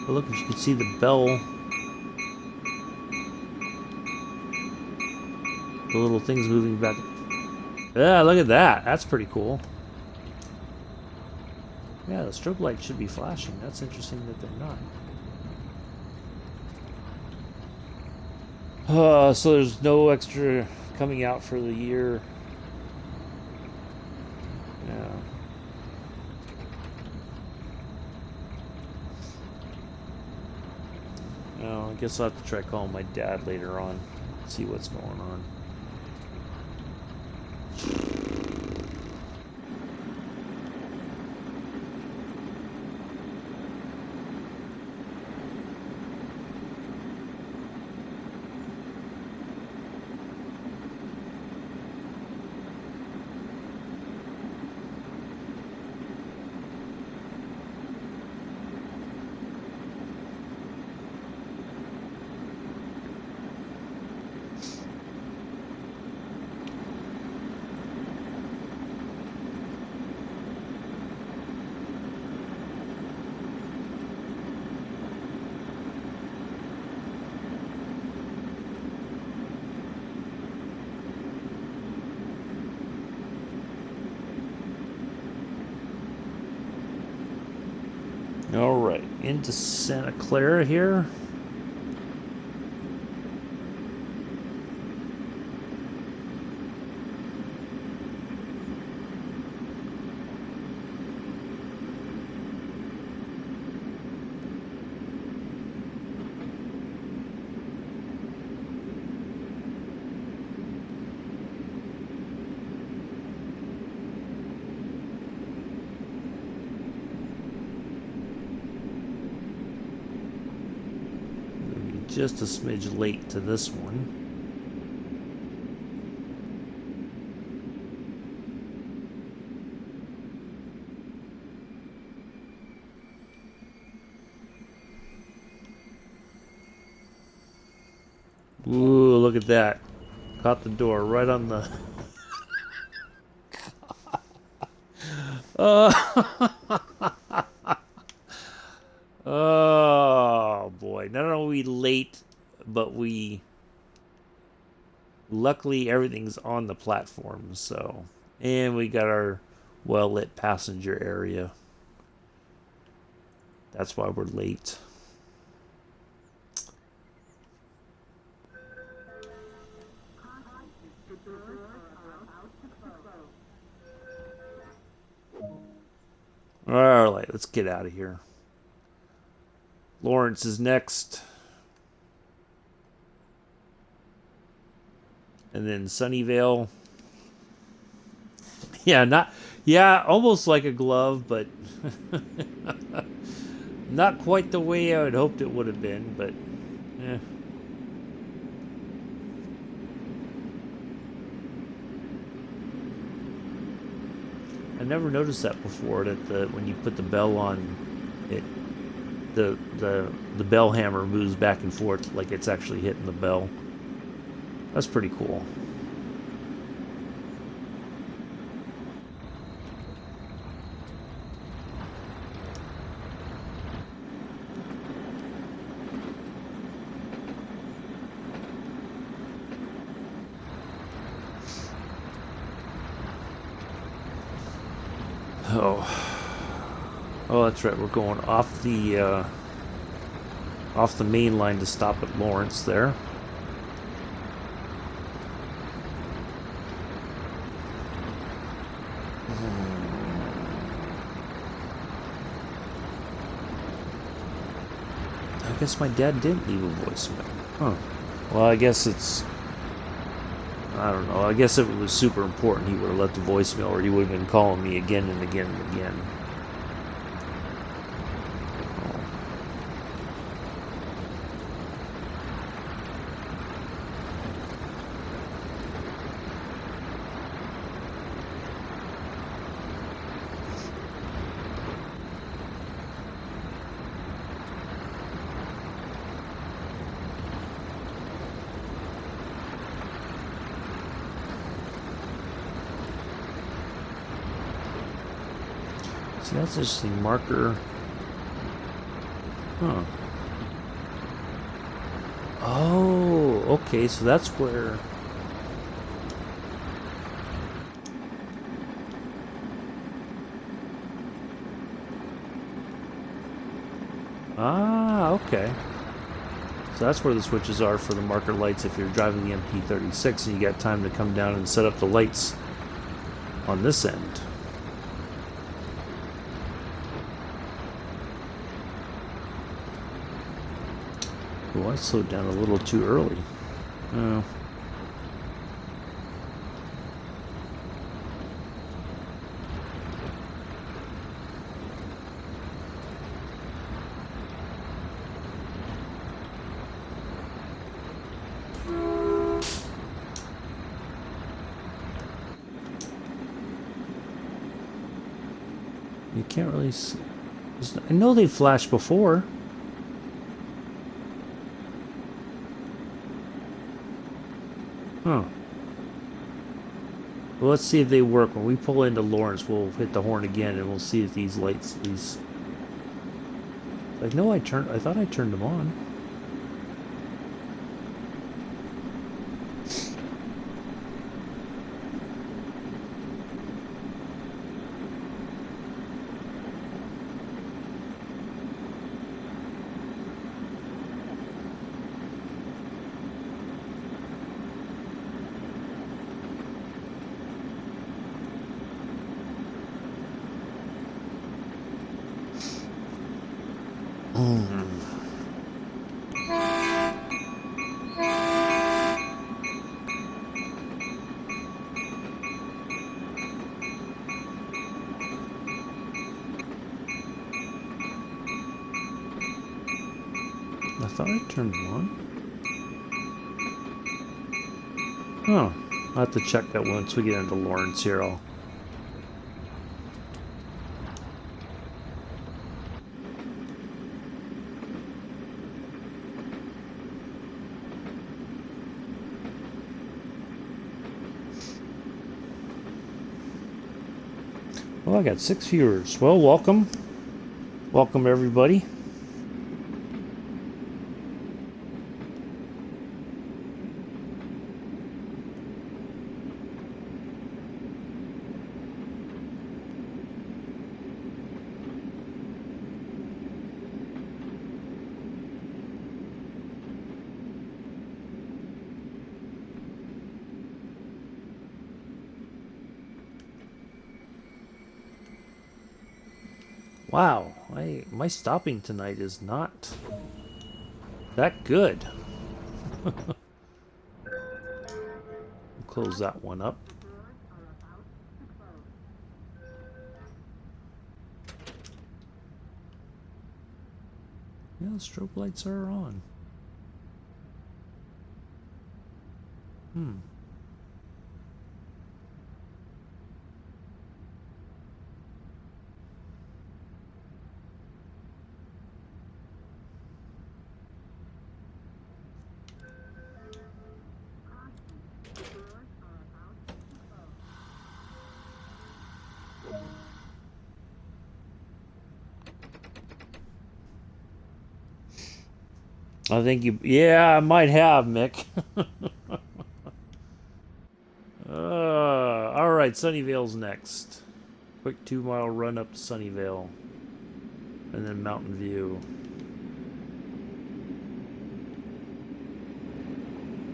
But look, you can see the bell. The little things moving back. Yeah, look at that. That's pretty cool. Yeah, the strobe light should be flashing. That's interesting that they're not. So there's no extra coming out for the year. Yeah. No, I guess I'll have to try calling my dad later on. See what's going on. Alright, into Santa Clara here. Just a smidge late to this one. Ooh, look at that. Caught the door right on the... Oh boy, not only are we late, but we luckily everything's on the platform, so, and we got our well-lit passenger area. That's why we're late. Alright, let's get out of here. Lawrence is next. And then Sunnyvale. Yeah, almost like a glove, but not quite the way I had hoped it would have been, but yeah. I never noticed that before, that when you put the bell on, it the bell hammer moves back and forth like it's actually hitting the bell. That's pretty cool. Oh, that's right. We're going off the main line to stop at Lawrence there. I guess my dad didn't leave a voicemail. Huh. Well, I guess it's... I don't know. I guess if it was super important, he would have left the voicemail, or he would have been calling me again and again and again. See, that's interesting. Marker. Huh. Oh, okay, so that's where... Ah, okay. So that's where the switches are for the marker lights if you're driving the MP36 and you got time to come down and set up the lights on this end. Oh, I slowed down a little too early. Oh. You can't really see. I know they flashed before. Huh. Well, let's see if they work. When we pull into Lawrence, we'll hit the horn again, and we'll see if these lights, these... Like, no, I thought I turned them on. I thought I turned them on. Oh, I'll have to check that once we get into Lawrence here. Well, I got 6 viewers. Well, welcome. Welcome, everybody. Wow, my stopping tonight is not that good. Close that one up. Yeah, the strobe lights are on. I think you... Yeah, I might have, Mick. Alright, Sunnyvale's next. Quick 2-mile run up to Sunnyvale. And then Mountain View.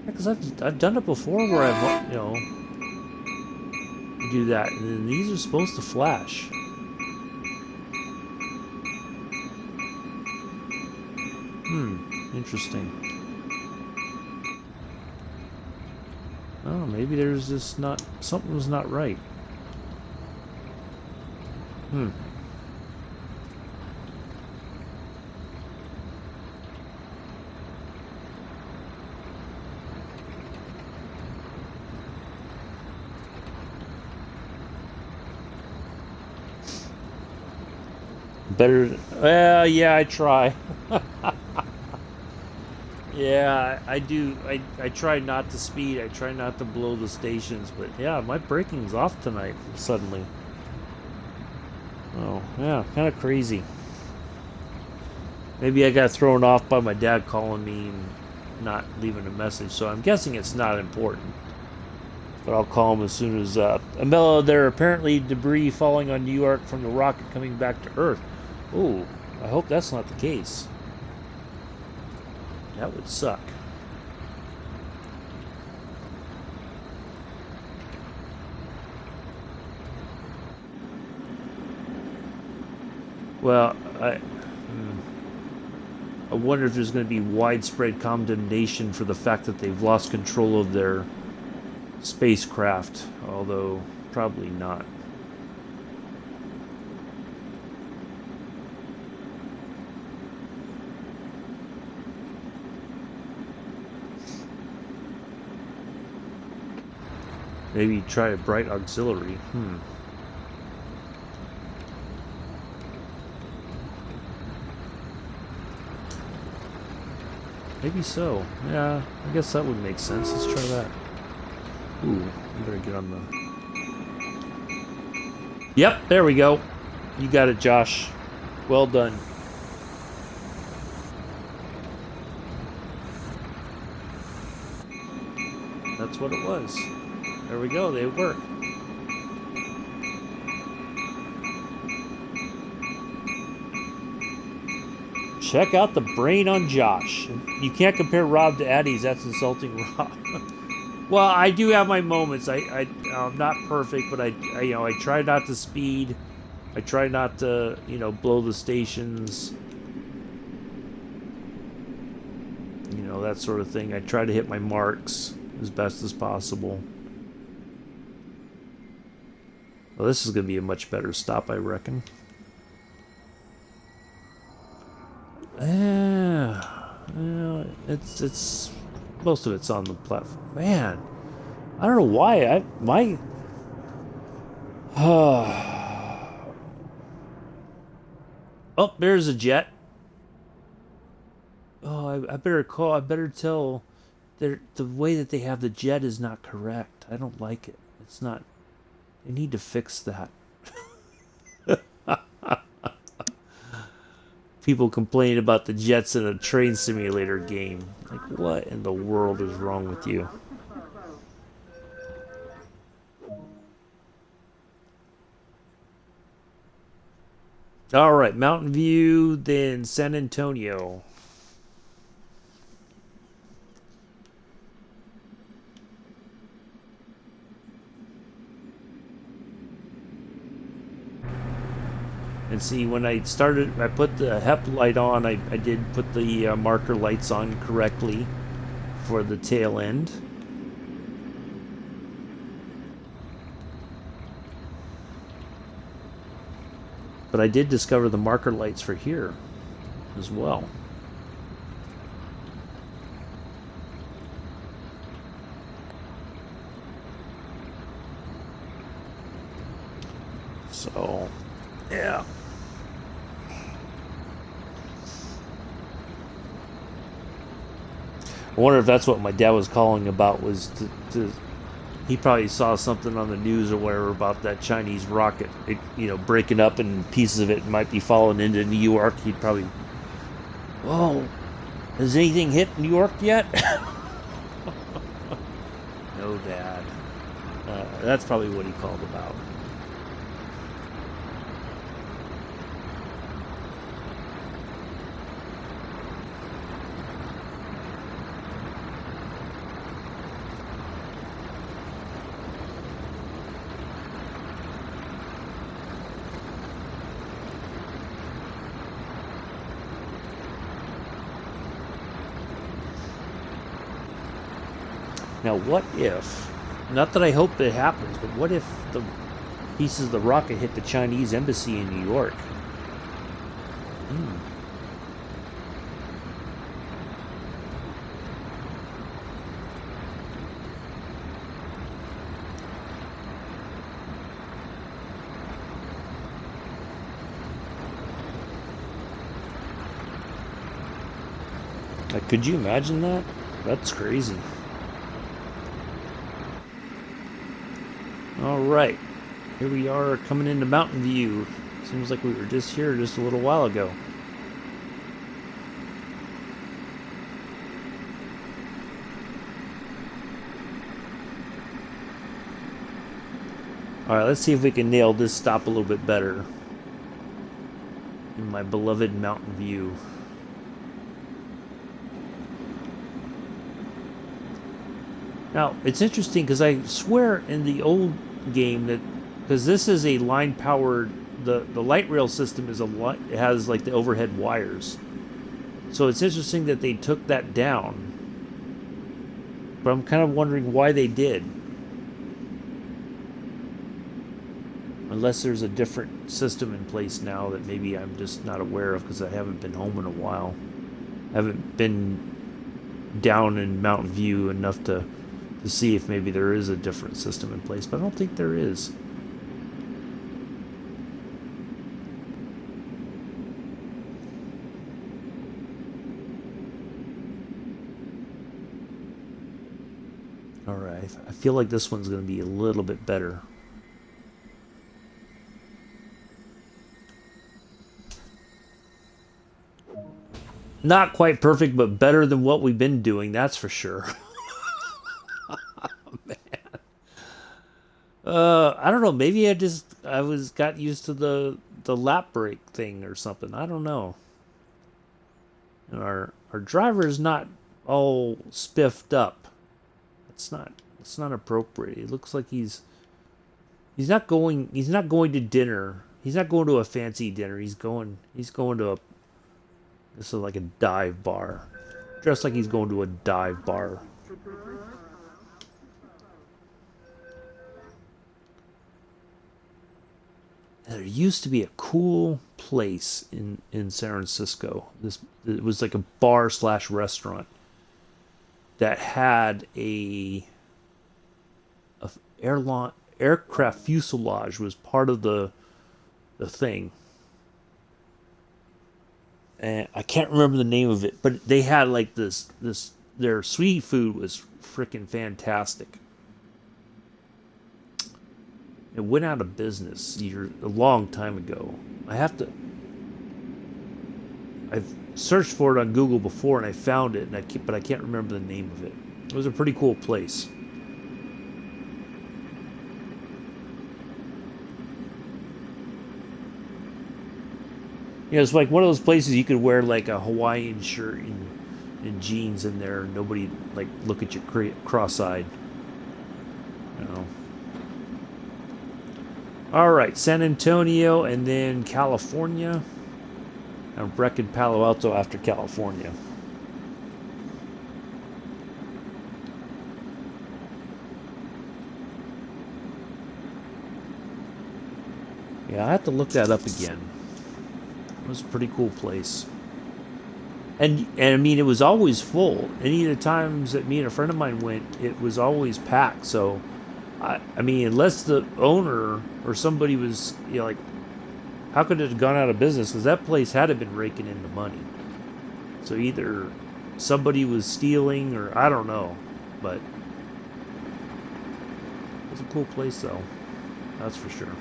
Because I've done it before where I've, you know, do that. And then these are supposed to flash. Interesting. Oh, maybe there's just not... Something's not right. Hmm. Better... Well, yeah, I try. Yeah, I do. I try not to speed. I try not to blow the stations. But yeah, my braking's off tonight suddenly. Oh, yeah, kind of crazy. Maybe I got thrown off by my dad calling me and not leaving a message. So I'm guessing it's not important. But I'll call him as soon as... Amela, there are apparently debris falling on New York from the rocket coming back to Earth. Ooh, I hope that's not the case. That would suck. Well, I wonder if there's going to be widespread condemnation for the fact that they've lost control of their spacecraft, although probably not. Maybe try a bright auxiliary. Maybe so. Yeah, I guess that would make sense. Let's try that. Ooh, you better get on the... Yep, there we go. You got it, Josh. Well done. That's what it was. There we go, they work. Check out the brain on Josh. You can't compare Rob to Addie's, that's insulting Rob. Well, I do have my moments. I'm not perfect, but I try not to speed. I try not to, blow the stations. That sort of thing. I try to hit my marks as best as possible. Well, this is going to be a much better stop, I reckon. Yeah, it's most of it's on the platform. Man, I don't know why Oh, there's a jet. Oh, I better call. I better tell. The way that they have the jet is not correct. I don't like it. It's not. They need to fix that. People complain about the jets in a train simulator game. Like, what in the world is wrong with you? All right, Mountain View, then San Antonio. And see, when I started, I put the HEP light on. I did put the marker lights on correctly for the tail end. But I did discover the marker lights for here as well. So, yeah. I wonder if that's what my dad was calling about, was he probably saw something on the news or whatever about that Chinese rocket, breaking up and pieces of it might be falling into New York. He'd probably, whoa, has anything hit New York yet? No, Dad. That's probably what he called about. Now, what if, not that I hope it happens, but what if the pieces of the rocket hit the Chinese embassy in New York? Hmm. Like, could you imagine that? That's crazy. All right, here we are coming into Mountain View. Seems like we were just here just a little while ago. All right, let's see if we can nail this stop a little bit better in my beloved Mountain View. Now, it's interesting because I swear in the old game that, because this is a line powered, the light rail system is it has like the overhead wires. So it's interesting that they took that down. But I'm kind of wondering why they did. Unless there's a different system in place now that maybe I'm just not aware of because I haven't been home in a while. I haven't been down in Mountain View enough to see if maybe there is a different system in place, but I don't think there is. All right, I feel like this one's going to be a little bit better. Not quite perfect, but better than what we've been doing, that's for sure. Man. I don't know. Maybe I got used to the lap brake thing or something. I don't know. And our driver is not all spiffed up. It's not appropriate. It looks like he's not going to dinner. He's not going to a fancy dinner. He's going to this is like a dive bar. Dressed like he's going to a dive bar. There used to be a cool place in San Francisco. It was like a bar slash restaurant that had a aircraft fuselage was part of the thing. And I can't remember the name of it, but they had like this their sweet food was freaking fantastic. It went out of business a long time ago. I've searched for it on Google before and I found it, but I can't remember the name of it. It was a pretty cool place. You know, it's like one of those places you could wear like a Hawaiian shirt and jeans in there, and nobody like look at you cross-eyed. You know. All right, San Antonio and then California. I'm wrecking Palo Alto after California. Yeah, I have to look that up again. It was a pretty cool place. And I mean, it was always full. Any of the times that me and a friend of mine went, it was always packed. So, I mean, unless the owner or somebody was, you know, like, how could it have gone out of business? Because that place had to have been raking in the money. So either somebody was stealing or I don't know. But it was a cool place, though. That's for sure.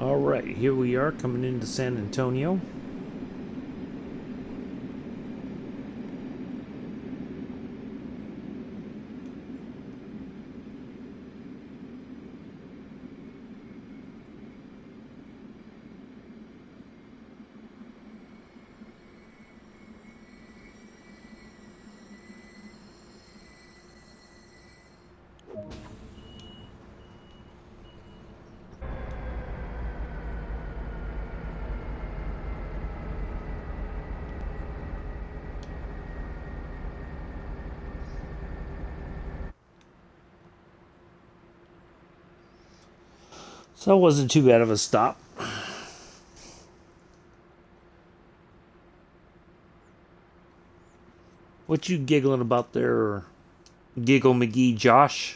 All right, here we are coming into San Antonio. So it wasn't too bad of a stop. What you giggling about there, Giggle McGee Josh?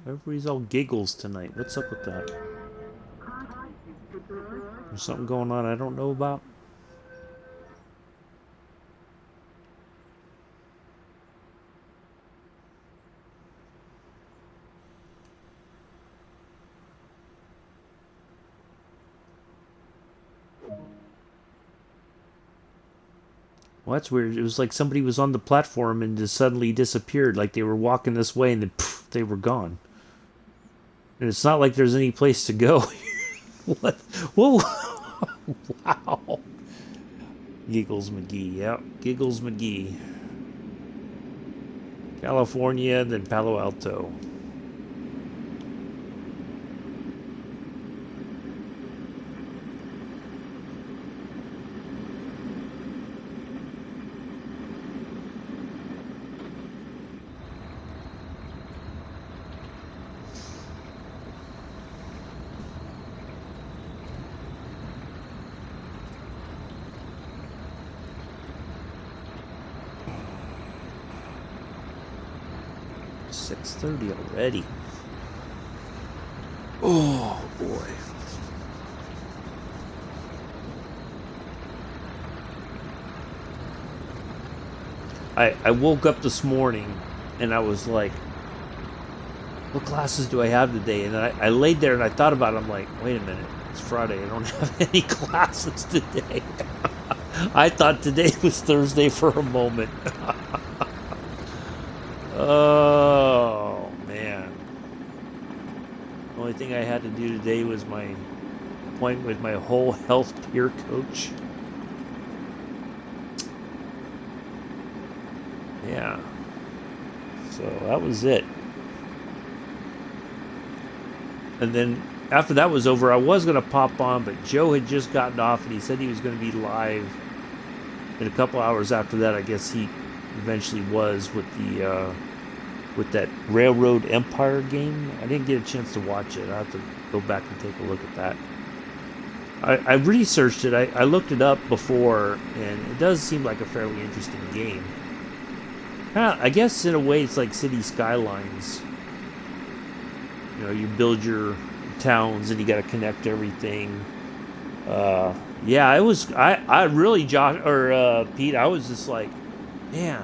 Everybody's all giggles tonight. What's up with that? There's something going on I don't know about? Well, that's weird. It was like somebody was on the platform and just suddenly disappeared. Like they were walking this way and then poof, they were gone. And it's not like there's any place to go. What? Whoa! Wow. Giggles McGee. Yep. Giggles McGee. California, then Palo Alto. .30 already. Oh boy. I woke up this morning and I was like, what classes do I have today? And I laid there and I thought about it. I'm like, wait a minute, it's Friday. I don't have any classes today. I thought today was Thursday for a moment. Oh, man. The only thing I had to do today was my appointment with my whole health peer coach. Yeah. So that was it. And then after that was over, I was going to pop on, but Joe had just gotten off and he said he was going to be live. And a couple hours after that, I guess he eventually was with that Railroad Empire game. I didn't get a chance to watch it. I have to go back and take a look at that. I researched it. I looked it up before, and it does seem like a fairly interesting game. I guess in a way it's like City Skylines. You know, you build your towns and you got to connect everything. Yeah, it was. I really, Josh or Pete, I was just like, man,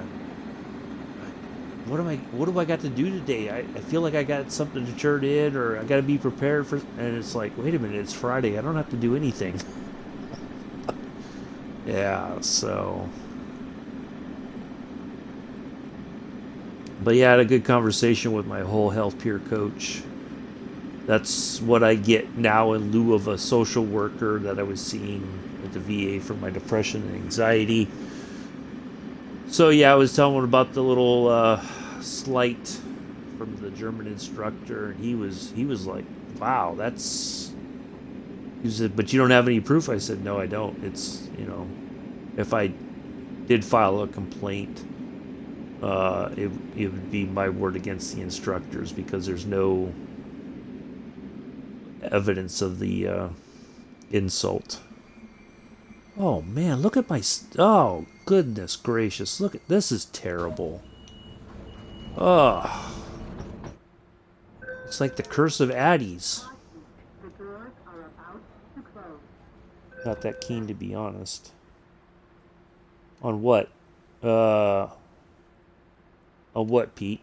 what do I got to do today? I feel like I got something to turn in, or I got to be prepared for. And it's like, wait a minute, it's Friday. I don't have to do anything. Yeah, so. But yeah, I had a good conversation with my whole health peer coach. That's what I get now in lieu of a social worker that I was seeing at the VA for my depression and anxiety. So yeah, I was telling him about the little slight from the German instructor, and he was like, "Wow, that's." He said, "But you don't have any proof." I said, "No, I don't. It's if I did file a complaint, it would be my word against the instructors because there's no evidence of the insult." Oh man, look at my. Oh goodness gracious! Look at this. Is terrible. Oh, it's like the curse of Addies. The doors are about to close. Not that keen, to be honest. On what? Uh, on what, Pete?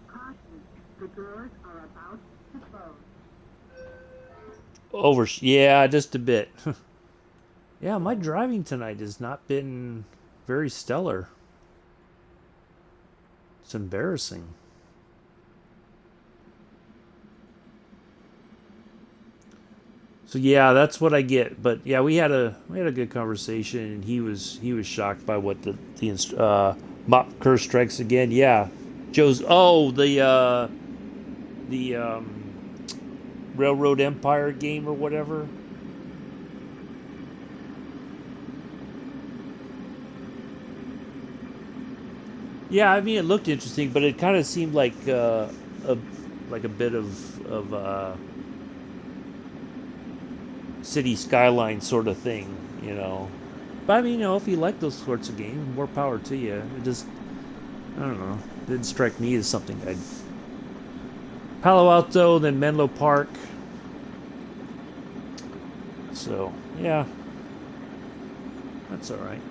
Caution, the doors are about to close. Yeah, just a bit. Yeah, my driving tonight has not been very stellar. It's embarrassing. So yeah, that's what I get. But yeah, we had a good conversation, and he was shocked by what the Mop Curse Strikes Again. Yeah, Joe's the Railroad Empire game or whatever. Yeah, I mean it looked interesting, but it kind of seemed a like a bit of city skyline sort of thing, you know. But I mean, if you like those sorts of games, more power to you. It just, I don't know, didn't strike me as something I'd. Palo Alto, then Menlo Park. So yeah, that's all right.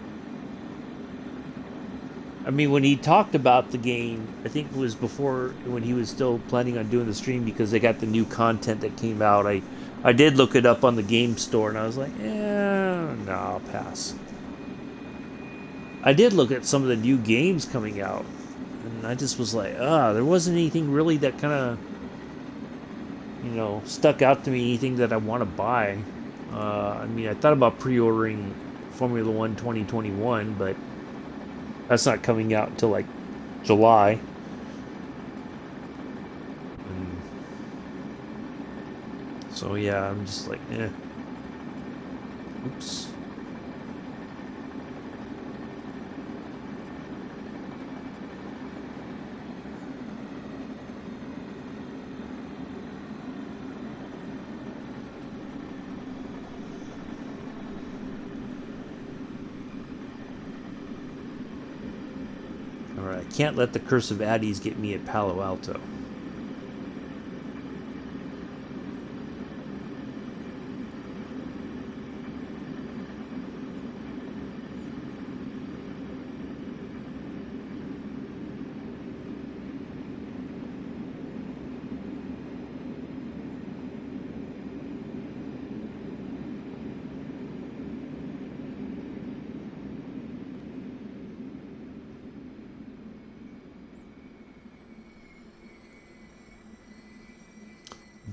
I mean, when he talked about the game, I think it was before when he was still planning on doing the stream because they got the new content that came out. I did look it up on the game store and I was like, no, I'll pass. I did look at some of the new games coming out, and I just was like, there wasn't anything really that kind of, stuck out to me. Anything that I want to buy. I mean, I thought about pre-ordering Formula One 2021, but that's not coming out until like July. And so yeah, I'm just like, eh. Oops. Alright, I can't let the Curse of Addies get me at Palo Alto.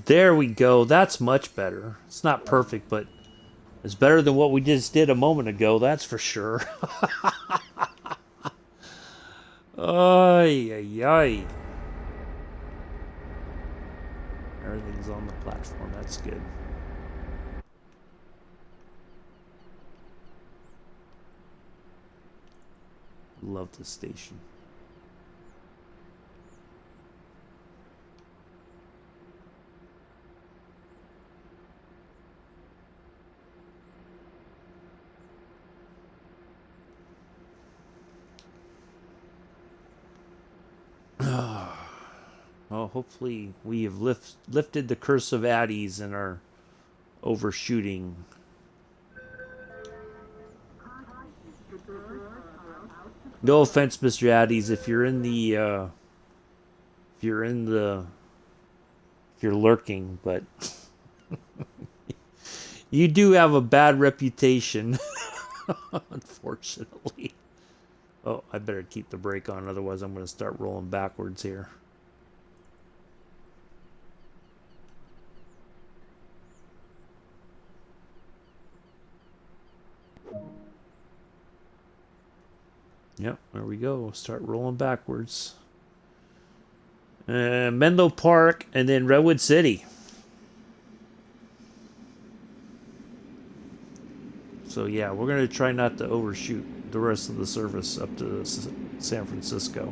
There we go. That's much better. It's not perfect, but it's better than what we just did a moment ago, that's for sure. Ay, ay, ay. Everything's on the platform. That's good. Love this station. Well, hopefully we have lifted the curse of Addies and are overshooting. No offense, Mr. Addies, if you're in if you're in the, if you're lurking, but you do have a bad reputation, unfortunately. Oh, I better keep the brake on, otherwise I'm going to start rolling backwards here. Yep, there we go. Start rolling backwards. Menlo Park and then Redwood City. So yeah, we're going to try not to overshoot the rest of the service up to San Francisco.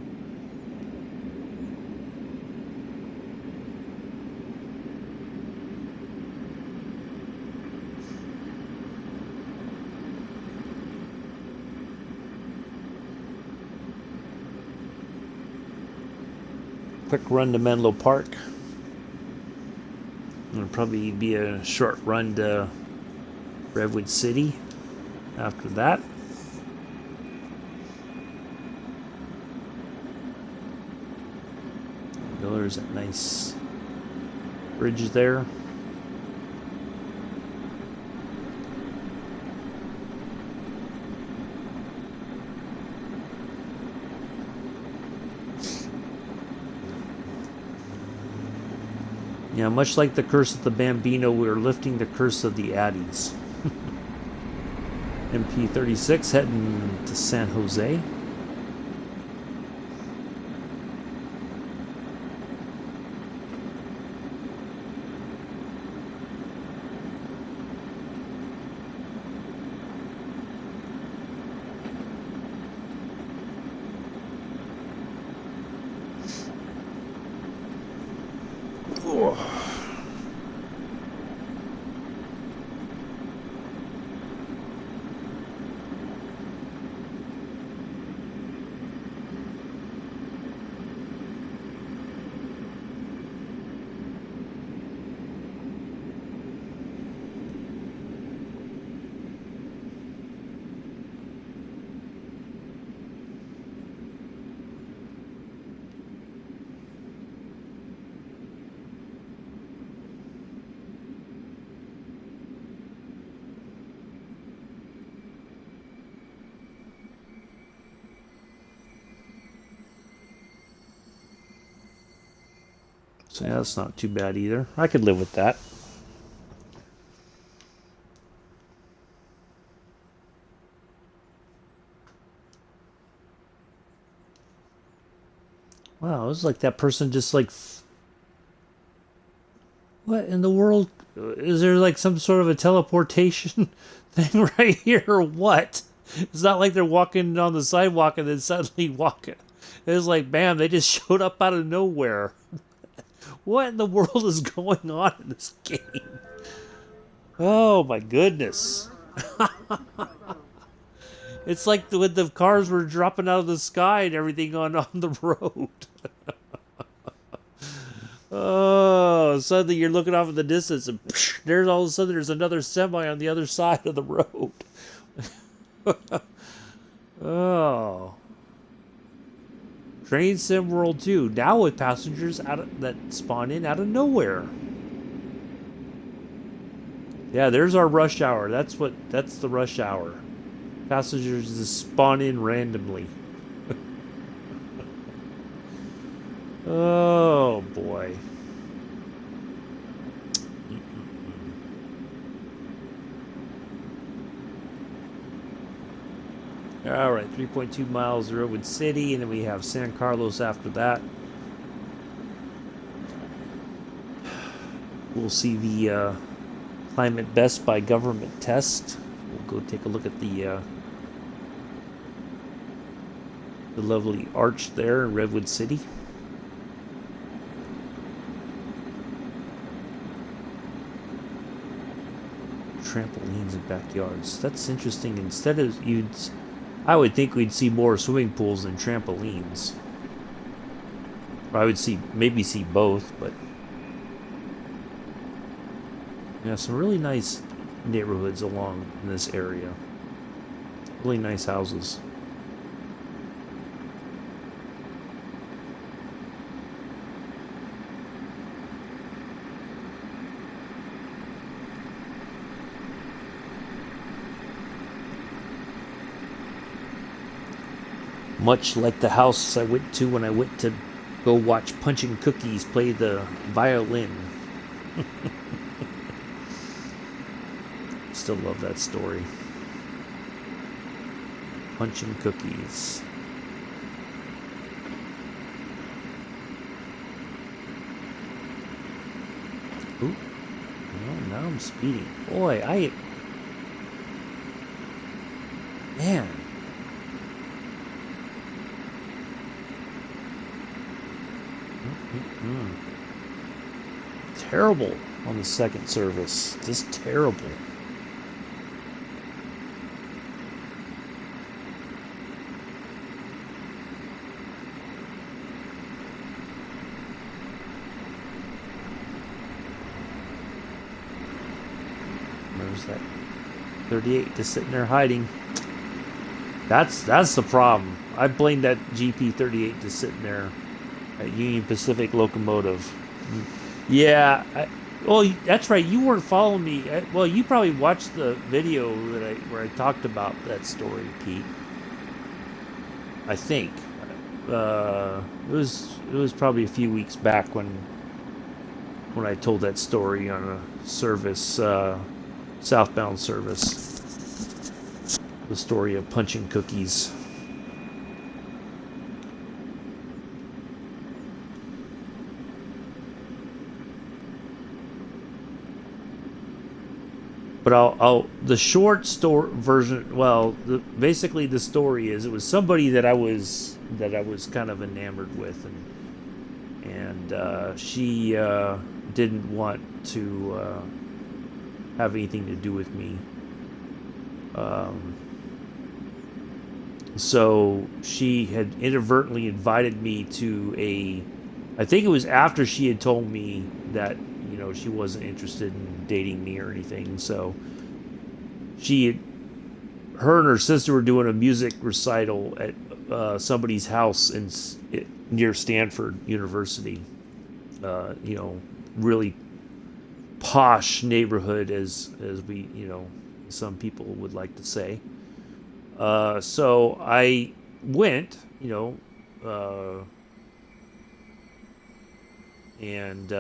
Quick run to Menlo Park. It'll probably be a short run to Redwood City after that. There's that nice bridge there. Yeah, much like the curse of the Bambino, we're lifting the curse of the Addies. MP36 heading to San Jose. So yeah, that's not too bad either. I could live with that. Wow, it was like that person just like... What in the world? Is there like some sort of a teleportation thing right here or what? It's not like they're walking on the sidewalk and then suddenly walking. It's like, bam, they just showed up out of nowhere. What in the world is going on in this game? Oh my goodness. It's like when the cars were dropping out of the sky and everything on the road. Oh, suddenly you're looking off in the distance and there's all of a sudden there's another semi on the other side of the road. Oh. Train Sim World 2, now with passengers that spawn in out of nowhere. Yeah, there's our rush hour. That's the rush hour. Passengers just spawn in randomly. Oh boy. All right, 3.2 miles to Redwood City, and then we have San Carlos after that. We'll see the climate best by government test. We'll go take a look at the lovely arch there in Redwood City. Trampolines in backyards. That's interesting. Instead of I would think we'd see more swimming pools than trampolines. Or I would maybe see both, but yeah, some really nice neighborhoods along in this area. Really nice houses. Much like the house I went to when I went to go watch Punching Cookies play the violin. Still love that story. Punching Cookies. Ooh. Well, now I'm speeding. Boy, Man. Terrible on the second service. Just terrible. There's that 38 just sitting there hiding. That's the problem. I blame that GP38 just sitting there at Union Pacific Locomotive. Yeah, well, that's right. You weren't following me. Well, you probably watched the video where I talked about that story, Pete. I think it was probably a few weeks back when I told that story on a service, southbound service. The story of punching cookies. But I'll the short story version. Well, basically the story is it was somebody that I was kind of enamored with, and she didn't want to have anything to do with me. Um, so she had inadvertently invited me to I think it was after she had told me that she wasn't interested in dating me or anything. So her and her sister were doing a music recital at somebody's house near Stanford University. Really posh neighborhood, as we some people would like to say. So I went, and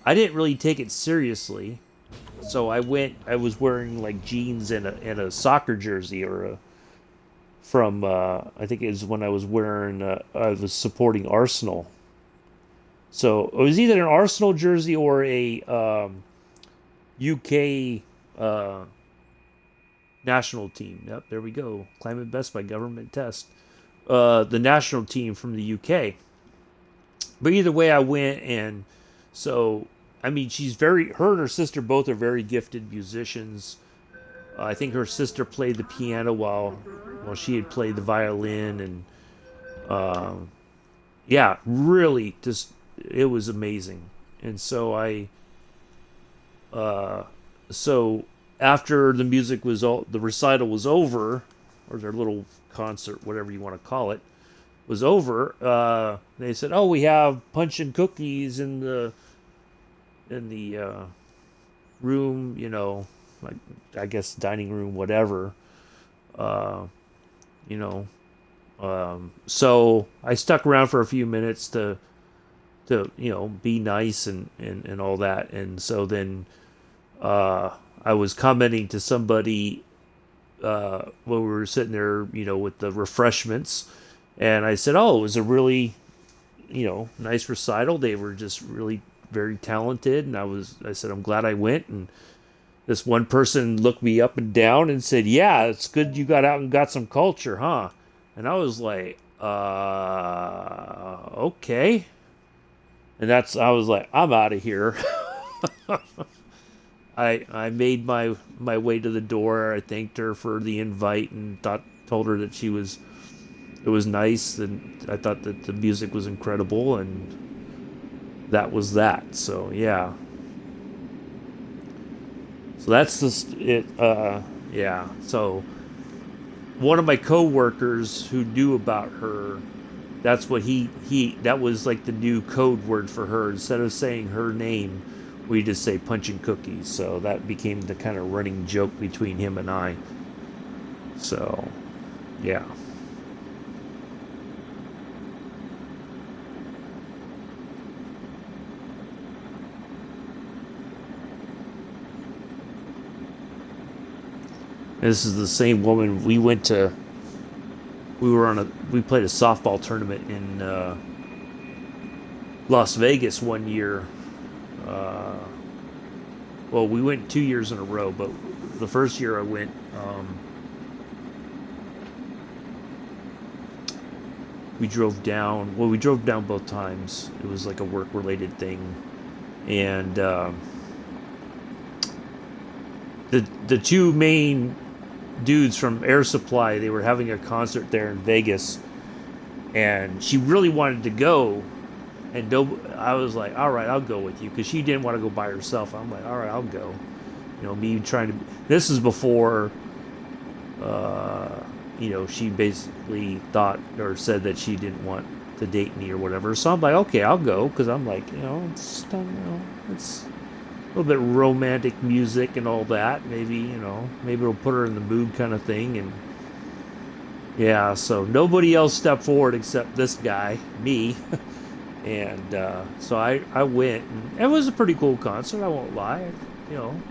I didn't really take it seriously. So I went. I was wearing like jeans and a soccer jersey, from I think it was when I was wearing I was supporting Arsenal. So it was either an Arsenal jersey or a UK national team. Yep, there we go. Climate best by government test. The national team from the UK. But either way, I went, and so I mean, her and her sister both are very gifted musicians. I think her sister played the piano while she had played the violin, and yeah, really, just it was amazing. And so so after the recital was over, or their little concert, whatever you want to call it, was over, they said, "Oh, we have punch and cookies in the room, like I guess dining room, whatever." Uh, you know, so I stuck around for a few minutes to be nice and all that, and so then I was commenting to somebody when we were sitting there, with the refreshments, and I said, "Oh, it was a really, nice recital. They were just really very talented." And I said, "I'm glad I went." And this one person looked me up and down and said, "Yeah, it's good you got out and got some culture, huh?" And I was like, okay." And I was like, "I'm out of here." I made my way to the door. I thanked her for the invite and told her that it was nice, and I thought that the music was incredible, and that was that. So yeah. So that's just it. Yeah. So one of my coworkers who knew about her, that's what that was like the new code word for her. Instead of saying her name, we just say punching cookies. So that became the kind of running joke between him and I. So, yeah. This is the same woman we went to. We played a softball tournament in Las Vegas one year. Well, we went 2 years in a row, but the first year I went, we drove down. Well, we drove down both times. It was like a work-related thing, and the two main dudes from Air Supply, they were having a concert there in Vegas, and she really wanted to go, and I was like, "All right, I'll go with you," because she didn't want to go by herself. I'm like, "All right, I'll go." You know, me trying to. This is before, uh, you know, she basically thought or said that she didn't want to date me or whatever. So I'm like, okay, I'll go because I'm like, you know, it's a little bit romantic music and all that. Maybe, you know, maybe it'll put her in the mood kind of thing. And yeah, so nobody else stepped forward except this guy, me. And so I went, and it was a pretty cool concert. I won't lie. You know,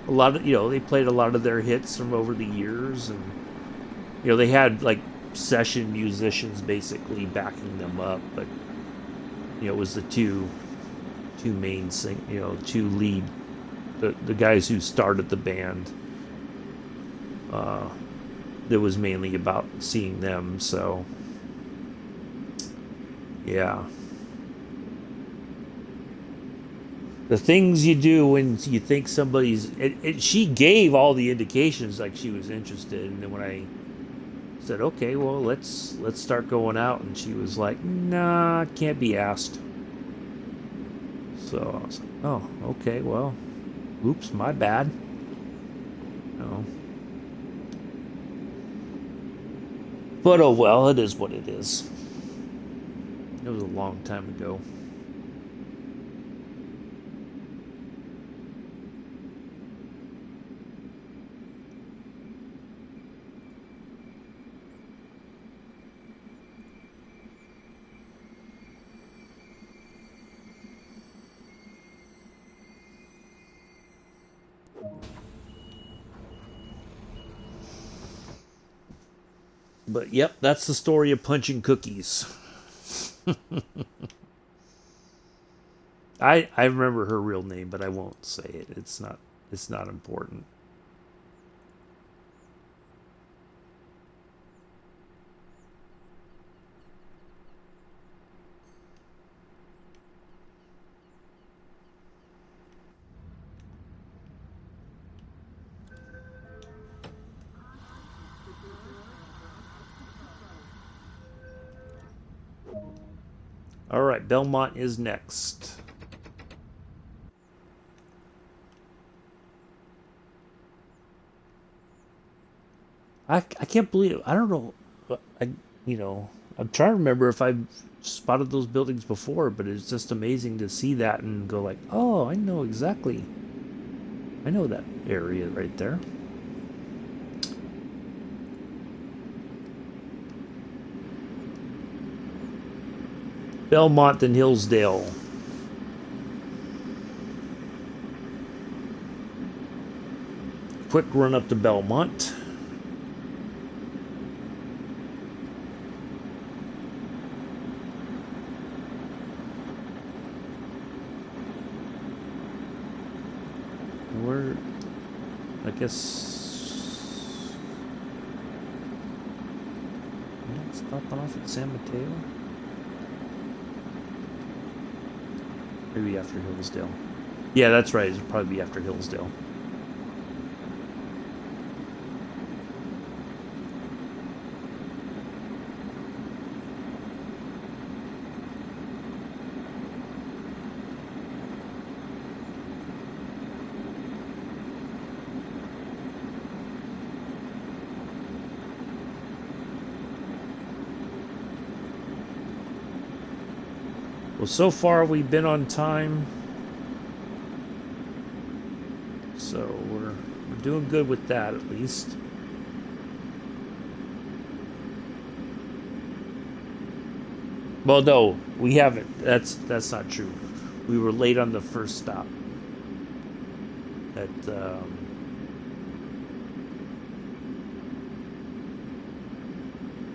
a lot of, you know, they played a lot of their hits from over the years, and you know, they had like session musicians basically backing them up, but you know, it was the two main you know, two lead, the guys who started the band. Uh, that was mainly about seeing them. So yeah, the things you do when you think somebody's. She gave all the indications like she was interested, and then when I said, "Okay, well, let's start going out," and she was like, "Nah, can't be asked." So I was like, "Oh, okay, well, oops, my bad." No, but oh well, it is what it is. It was a long time ago. But yep, that's the story of punching cookies. I remember her real name, but I won't say it. It's not important. All right, Belmont is next. I can't believe it. I don't know. I you know I'm trying to remember if I've spotted those buildings before, but it's just amazing to see that and go like, oh, I know exactly. I know that area right there. Belmont and Hillsdale. Quick run up to Belmont. We're, I guess, stopping off at San Mateo. Maybe after Hillsdale. Yeah, that's right. It'll probably be after Hillsdale. Well, so far we've been on time, so we're doing good with that at least. Well, no, we haven't. That's not true. We were late on the first stop at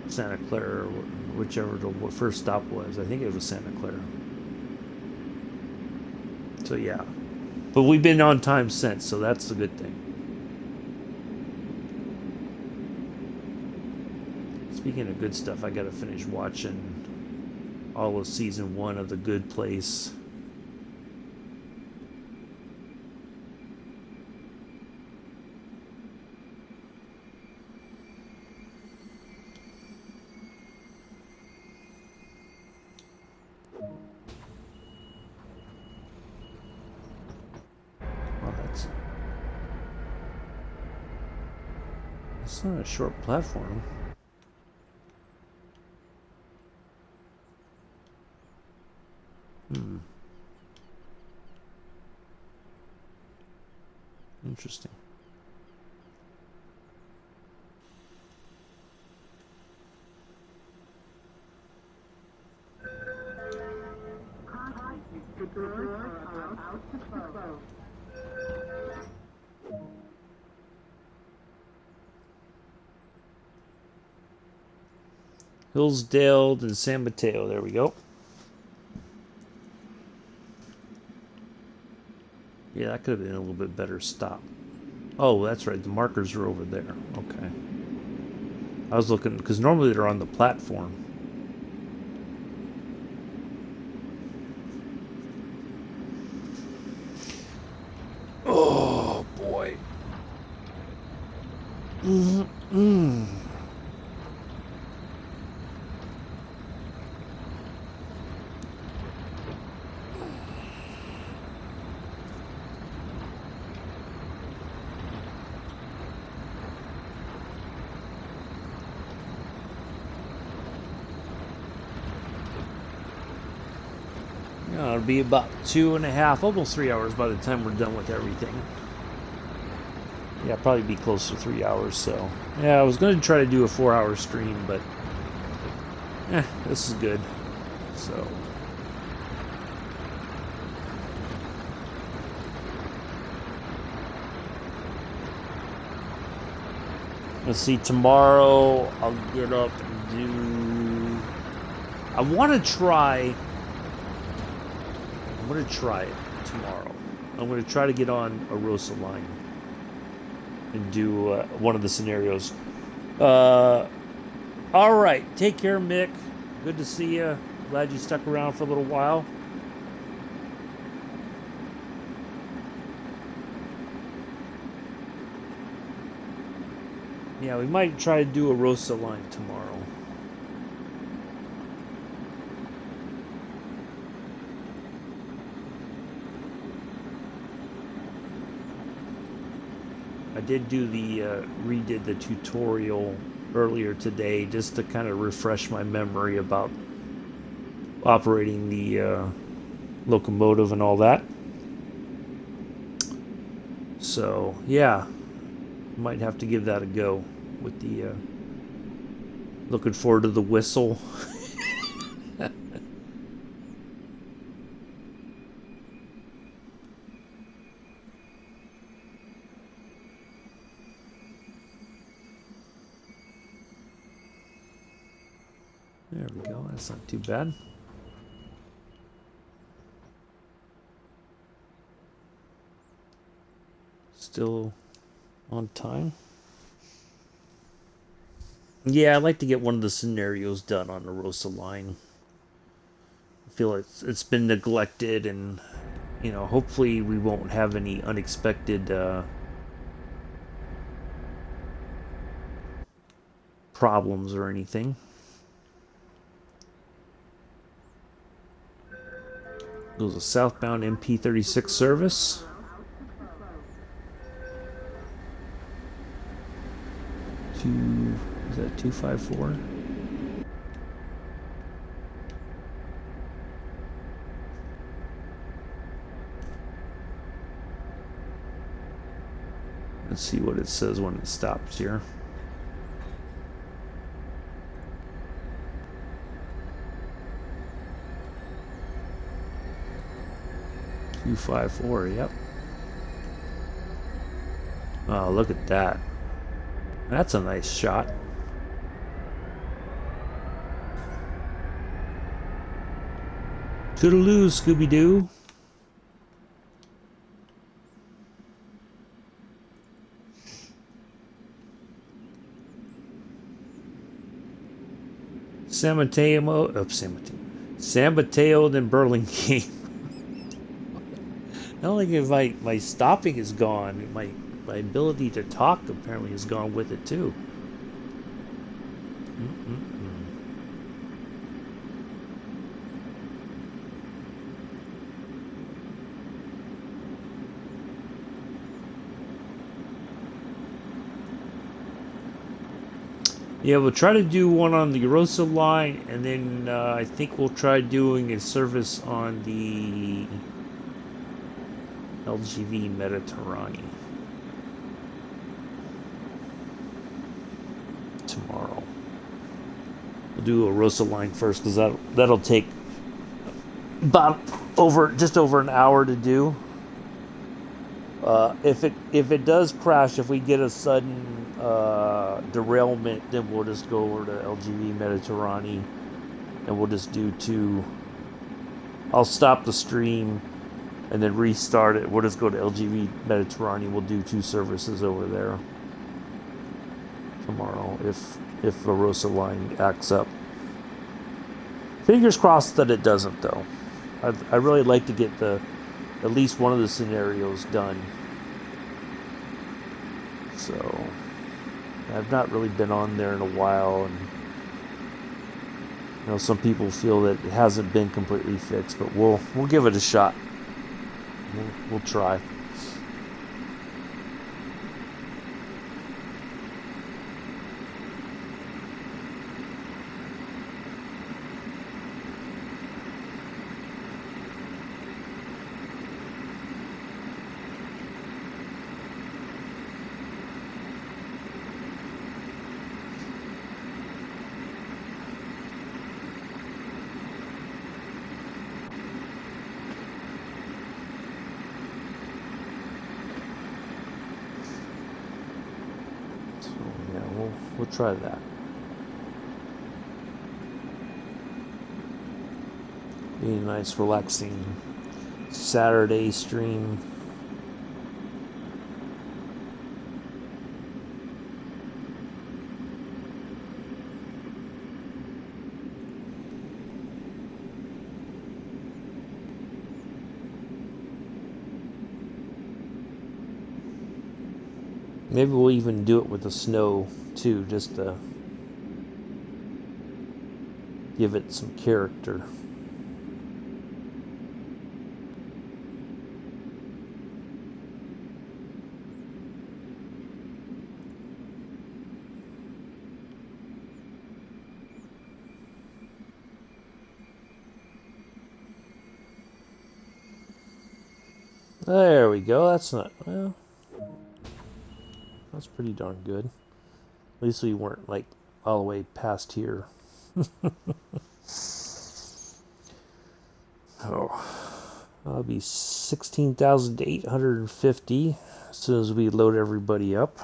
Santa Clara, whichever the first stop was. I think it was Santa Clara. So yeah, but we've been on time since, so that's the good thing. Speaking of good stuff, I gotta finish watching all of season 1 of The Good Place. Well, that's It's not a short platform. Interesting. The doors are about to close. Hillsdale and San Mateo. There we go. Yeah, that could have been a little bit better stop. Oh, that's right. The markers are over there. Okay. I was looking, because normally they're on the platform. Oh, boy. Mm-mm. Yeah, it'll be about 2.5, almost 3 hours by the time we're done with everything. Yeah, probably be close to 3 hours. So, yeah, I was going to try to do a 4-hour stream, but this is good. So, let's see. Tomorrow I'll get up and do. I want to try. I'm going to try it tomorrow. I'm going to try to get on a Rosa line and do one of the scenarios. All right. Take care, Mick. Good to see you. Glad you stuck around for a little while. Yeah, we might try to do a Rosa line tomorrow. I did do redid the tutorial earlier today just to kind of refresh my memory about operating the locomotive and all that. So, yeah, might have to give that a go with the looking forward to the whistle. There we go. That's not too bad. Still on time. Yeah, I'd like to get one of the scenarios done on the Rosa line. I feel like it's been neglected, and hopefully we won't have any unexpected problems or anything. Goes a southbound MP36 service. Is that 254? Let's see what it says when it stops here. 254, yep. Oh, look at that. That's a nice shot. Toodaloo, Scooby-Doo. San Mateo, then Burlingame. Not only if my stopping is gone, my ability to talk apparently is gone with it too. Yeah, we'll try to do one on the Rosa line, and then I think we'll try doing a service on the LGV Mediterranean tomorrow. We'll do a Rosa line first because that'll take about just over an hour to do. If it does crash, if we get a sudden derailment, then we'll just go over to LGV Mediterranean, and we'll just do two. I'll stop the stream and then restart it. We'll just go to LGV Mediterranean. We'll do two services over there tomorrow if the Rosa line acts up. Fingers crossed that it doesn't, though. I really like to get at least one of the scenarios done. So I've not really been on there in a while, and some people feel that it hasn't been completely fixed, but we'll give it a shot. We'll try. We'll try that. Be a nice, relaxing Saturday stream. Maybe we'll even do it with the snow too, just to give it some character. There we go. That's not, well, that's pretty darn good. At least we weren't like all the way past here. Oh, that'll be 16,850 as soon as we load everybody up.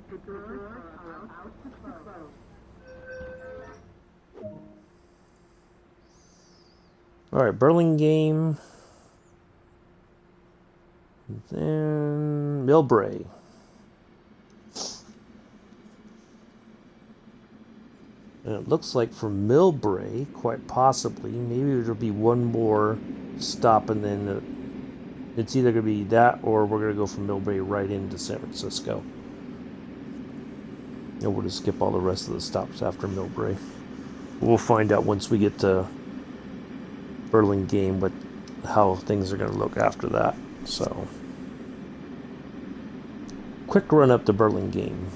The doors are about to close. All right, Burlingame, then Millbrae. And it looks like from Millbrae, quite possibly, maybe there'll be one more stop, and then it's either going to be that or we're going to go from Millbrae right into San Francisco. And we'll just skip all the rest of the stops after Millbrae. We'll find out once we get to Burlingame how things are going to look after that. So, quick run up to Burlingame.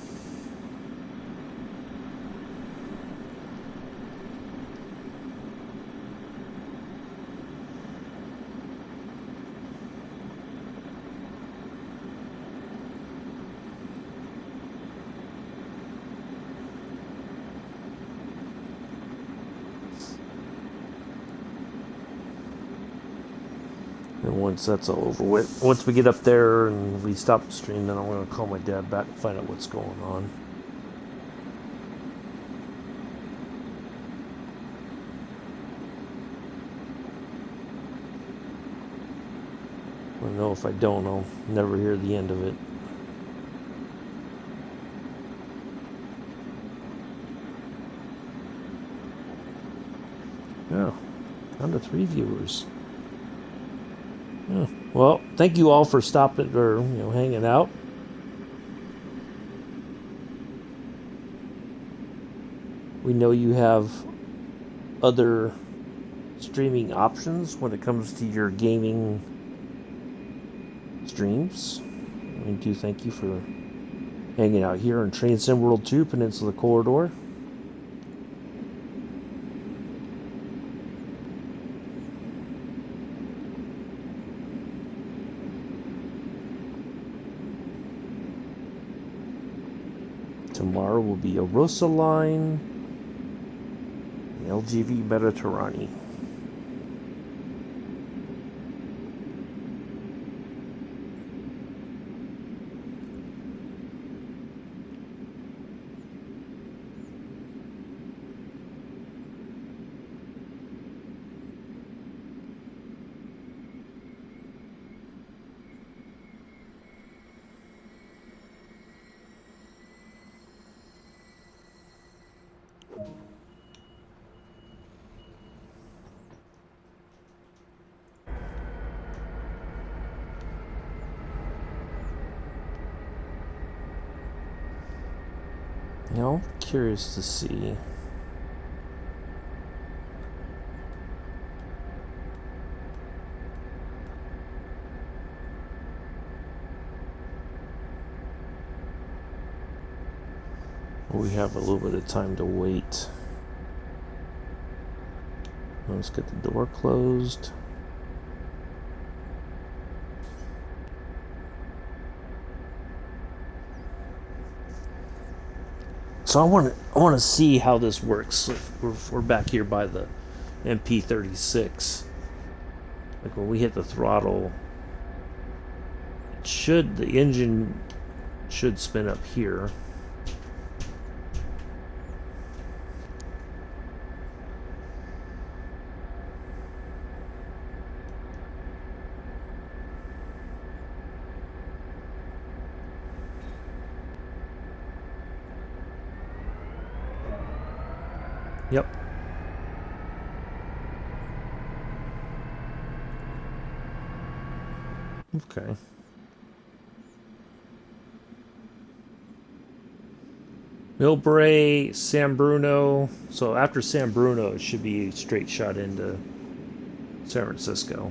And once that's all over with, once we get up there and we stop the stream, then I'm going to call my dad back and find out what's going on. I know if I don't, I'll never hear the end of it. Yeah, down to 3 viewers. Well, thank you all for stopping or hanging out. We know you have other streaming options when it comes to your gaming streams. We do thank you for hanging out here on Train Sim World 2 Peninsula Corridor. Tomorrow will be a Rosa line, and LGV Mediterranean. You know, curious to see. We have a little bit of time to wait. Let's get the door closed. So I want to see how this works. We're back here by the MP36. Like when we hit the throttle, the engine should spin up here. Yep. Okay. Millbrae, San Bruno. So after San Bruno, it should be a straight shot into San Francisco.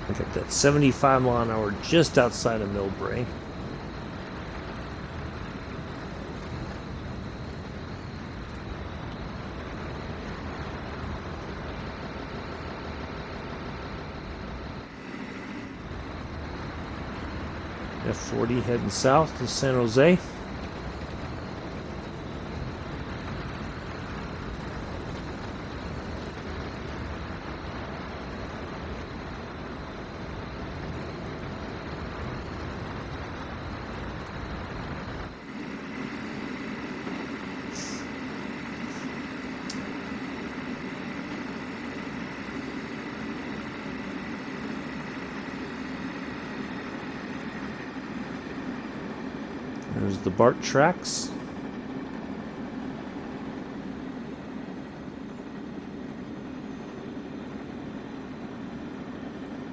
I got that 75 mile an hour just outside of Millbrae. F40 heading south to San Jose. There's the BART tracks.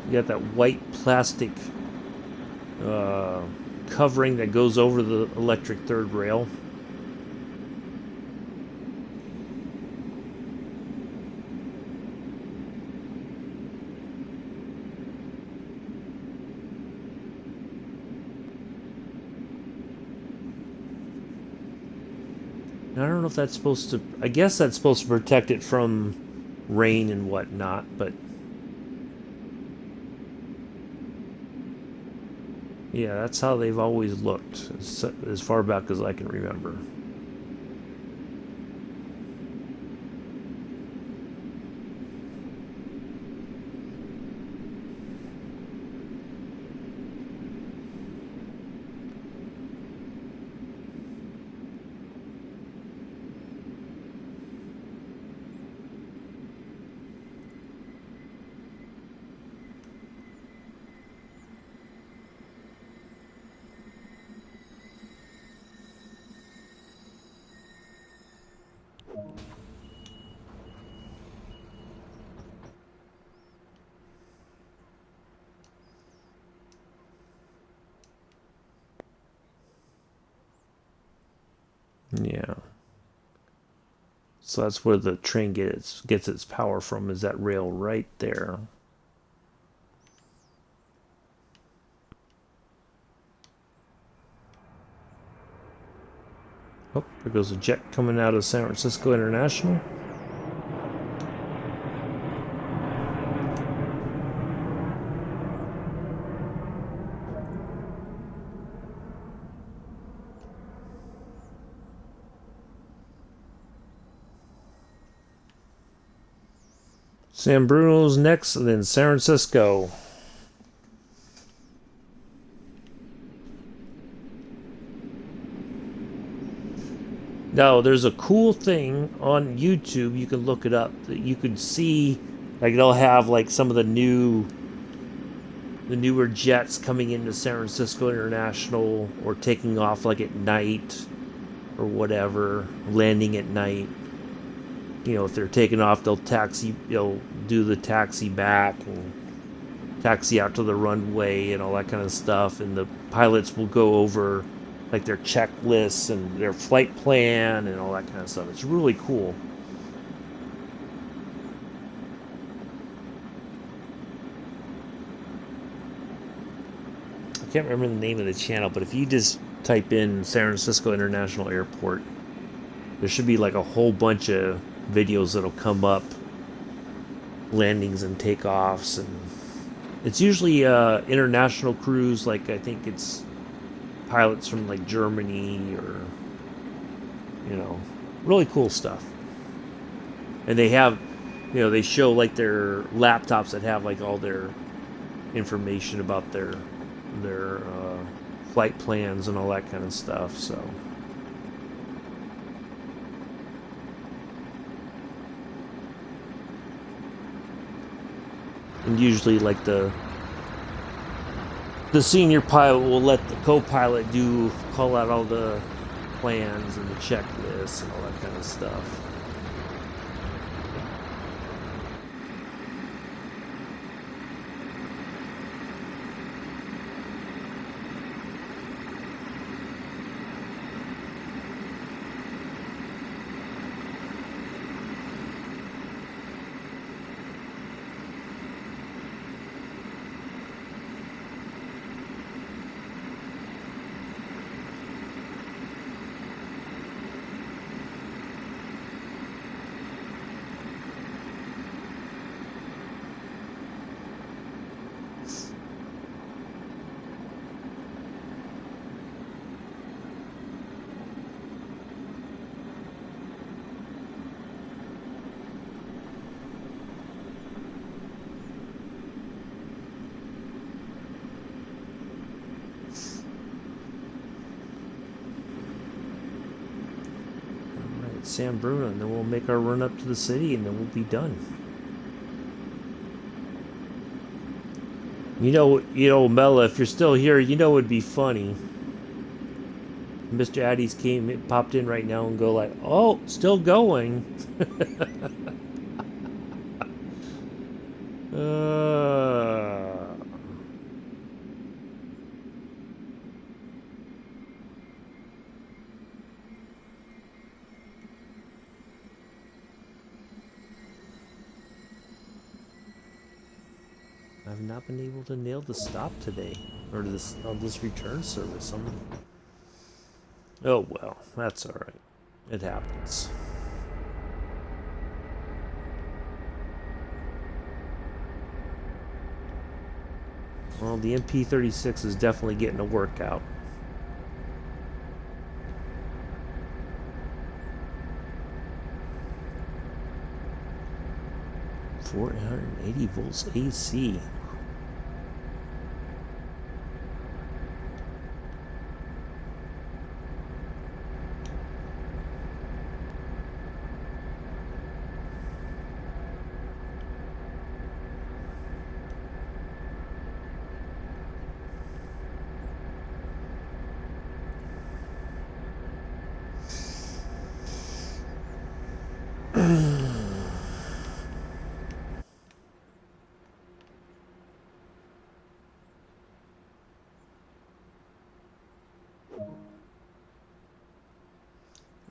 You got that white plastic covering that goes over the electric third rail. I don't know if that's supposed to... I guess that's supposed to protect it from rain and whatnot, but... yeah, that's how they've always looked, as far back as I can remember. Yeah. So that's where the train gets its power from, is that rail right there. Oh, there goes a jet coming out of San Francisco International. San Bruno's next, and then San Francisco. Now, there's a cool thing on YouTube. You can look it up. That you can see, like they'll have like some of the newer jets coming into San Francisco International, or taking off like at night, or whatever, landing at night. You know, if they're taking off, they'll do the taxi back and taxi out to the runway and all that kind of stuff. And the pilots will go over like their checklists and their flight plan and all that kind of stuff. It's really cool. I can't remember the name of the channel, but if you just type in San Francisco International Airport, there should be like a whole bunch of videos that'll come up, landings and takeoffs, and it's usually international crews. Like I think it's pilots from like Germany, or really cool stuff. And they have, they show like their laptops that have like all their information about their flight plans and all that kind of stuff. So. And usually, like the senior pilot will let the co-pilot call out all the plans and the checklists and all that kind of stuff. San Bruno, and then we'll make our run up to the city, and then we'll be done. Mela, if you're still here, it'd be funny. Mr. Addies popped in right now and go like, "Oh, still going." I've not been able to nail the stop today, or this on this return service. Oh well, that's all right. It happens. Well, the MP36 is definitely getting a workout. $480 AC.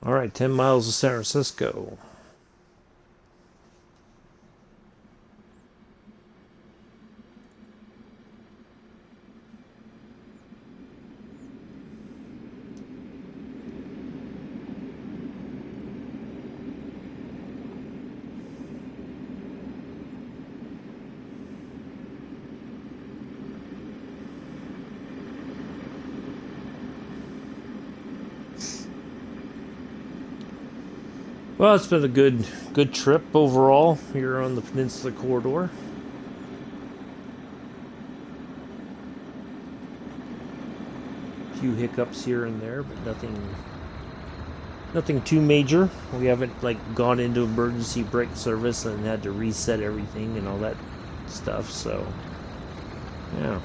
All right, 10 miles to San Francisco. Well, it's been a good trip overall here on the Peninsula corridor. A few hiccups here and there, but nothing too major. We haven't like gone into emergency brake service and had to reset everything and all that stuff. So, yeah.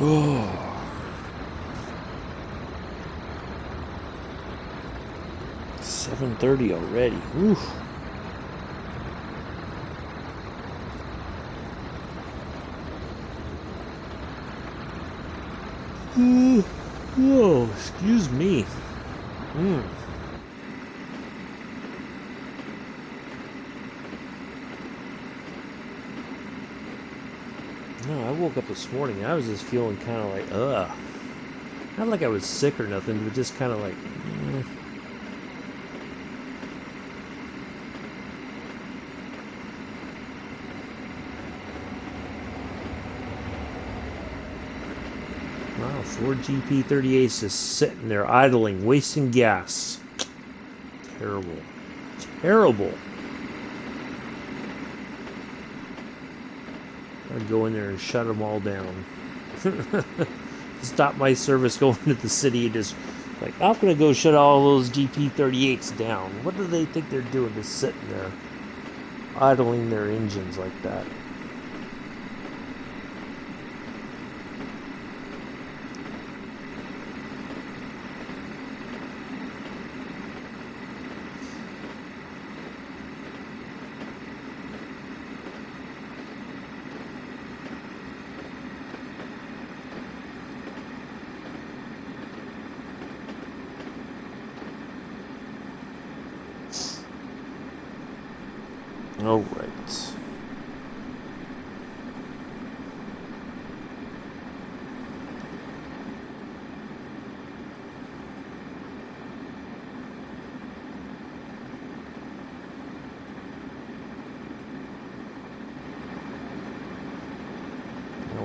Oh. 7:30 already. Oof. Oh, excuse me. No, I woke up this morning. I was just feeling kind of like, ugh. Not like I was sick or nothing, but just kind of like, Wow, 4 GP38s just sitting there idling, wasting gas. Terrible. Terrible. I'd go in there and shut them all down. Stop my service going to the city and just like, I'm gonna go shut all those GP38s down. What do they think they're doing, just sitting there idling their engines like that? All right. Now,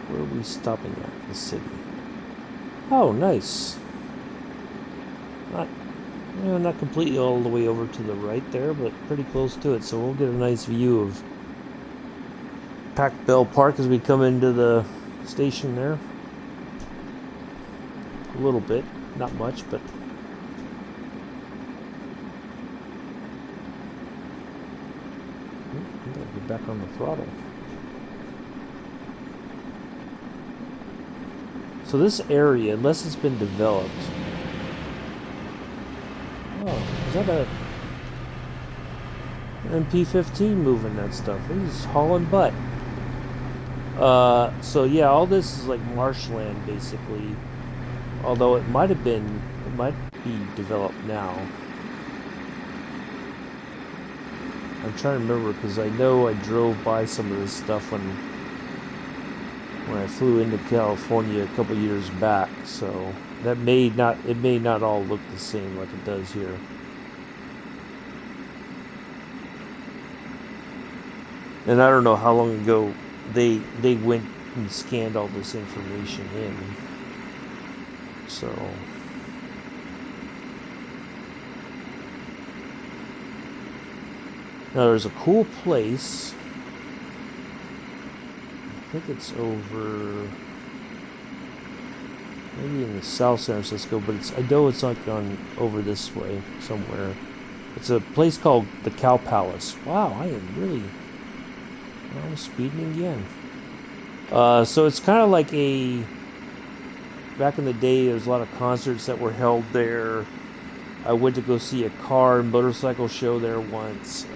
where are we stopping at? The city. Oh, nice. Not completely all the way over to the right there, but pretty close to it. So we'll get a nice view of Pac Bell Park as we come into the station there. A little bit, not much, but I gotta get back on the throttle. So this area, unless it's been developed... Oh, is that a... MP-15 moving that stuff? He's hauling butt. So yeah, all this is like marshland, basically. Although it might be developed now. I'm trying to remember, because I know I drove by some of this stuff when I flew into California a couple years back, so it may not all look the same like it does here. And I don't know how long ago they went and scanned all this information in. So now there's a cool place. I think it's over maybe in the South San Francisco, but I know it's like over this way somewhere. It's a place called the Cow Palace. Wow, I'm speeding again. So it's kind of like back in the day, there was a lot of concerts that were held there. I went to go see a car and motorcycle show there once.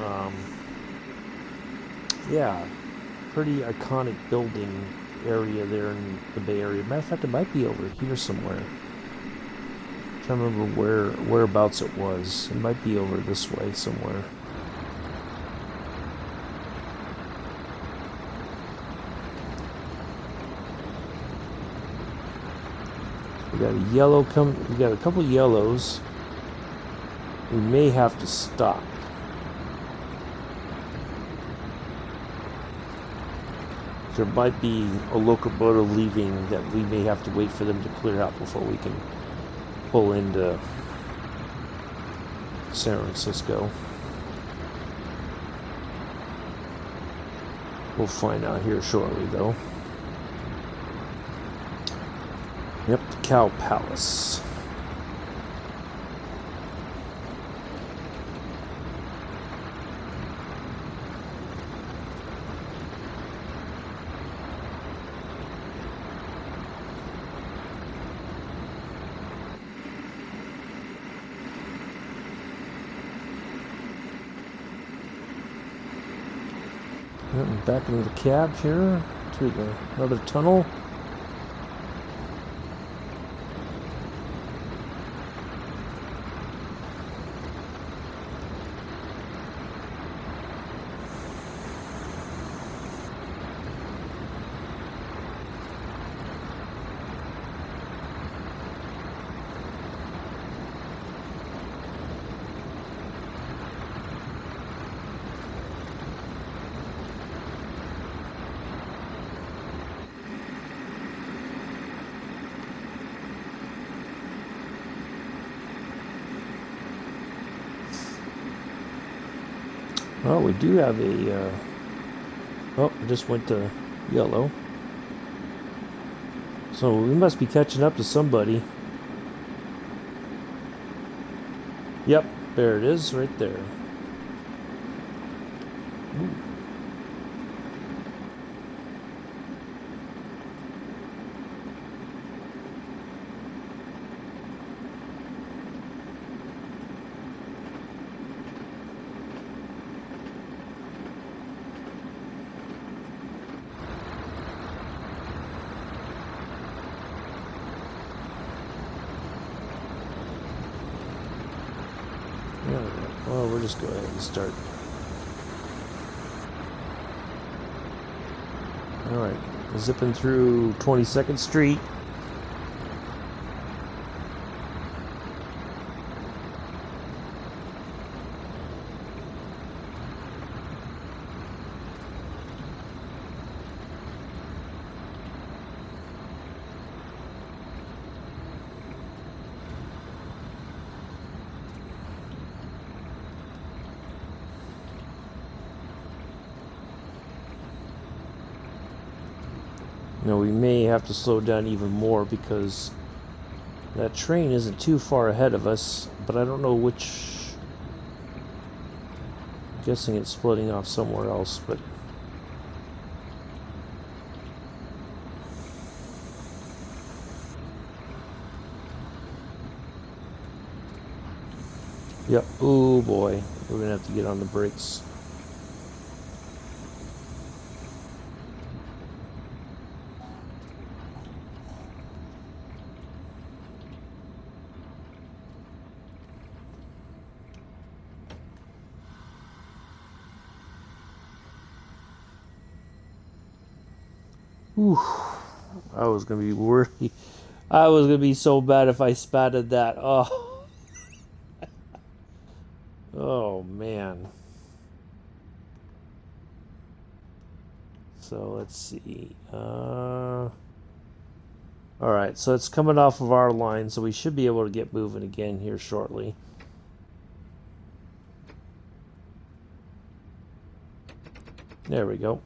Yeah, pretty iconic building area there in the Bay Area. Matter of fact, it might be over here somewhere. I'm trying to remember whereabouts it was. It might be over this way somewhere. We got a yellow we got a couple yellows. We may have to stop. There might be a locomotive leaving that we may have to wait for them to clear out before we can pull into San Francisco. We'll find out here shortly, though. Yep, the Cow Palace. Back into the cab here to another tunnel. Well, we do have a... oh, it just went to yellow. So we must be catching up to somebody. Yep, there it is, right there. Ooh. Well, we'll just go ahead and start. Alright, zipping through 22nd Street. Now we may have to slow down even more because that train isn't too far ahead of us, but I don't know which Guessing it's splitting off somewhere else, but yep. Oh boy, we're gonna have to get on the brakes. Whew. I was gonna be worried. I was gonna be so bad if I spatted that. Oh, oh man. So let's see. All right, so it's coming off of our line, so we should be able to get moving again here shortly. There we go.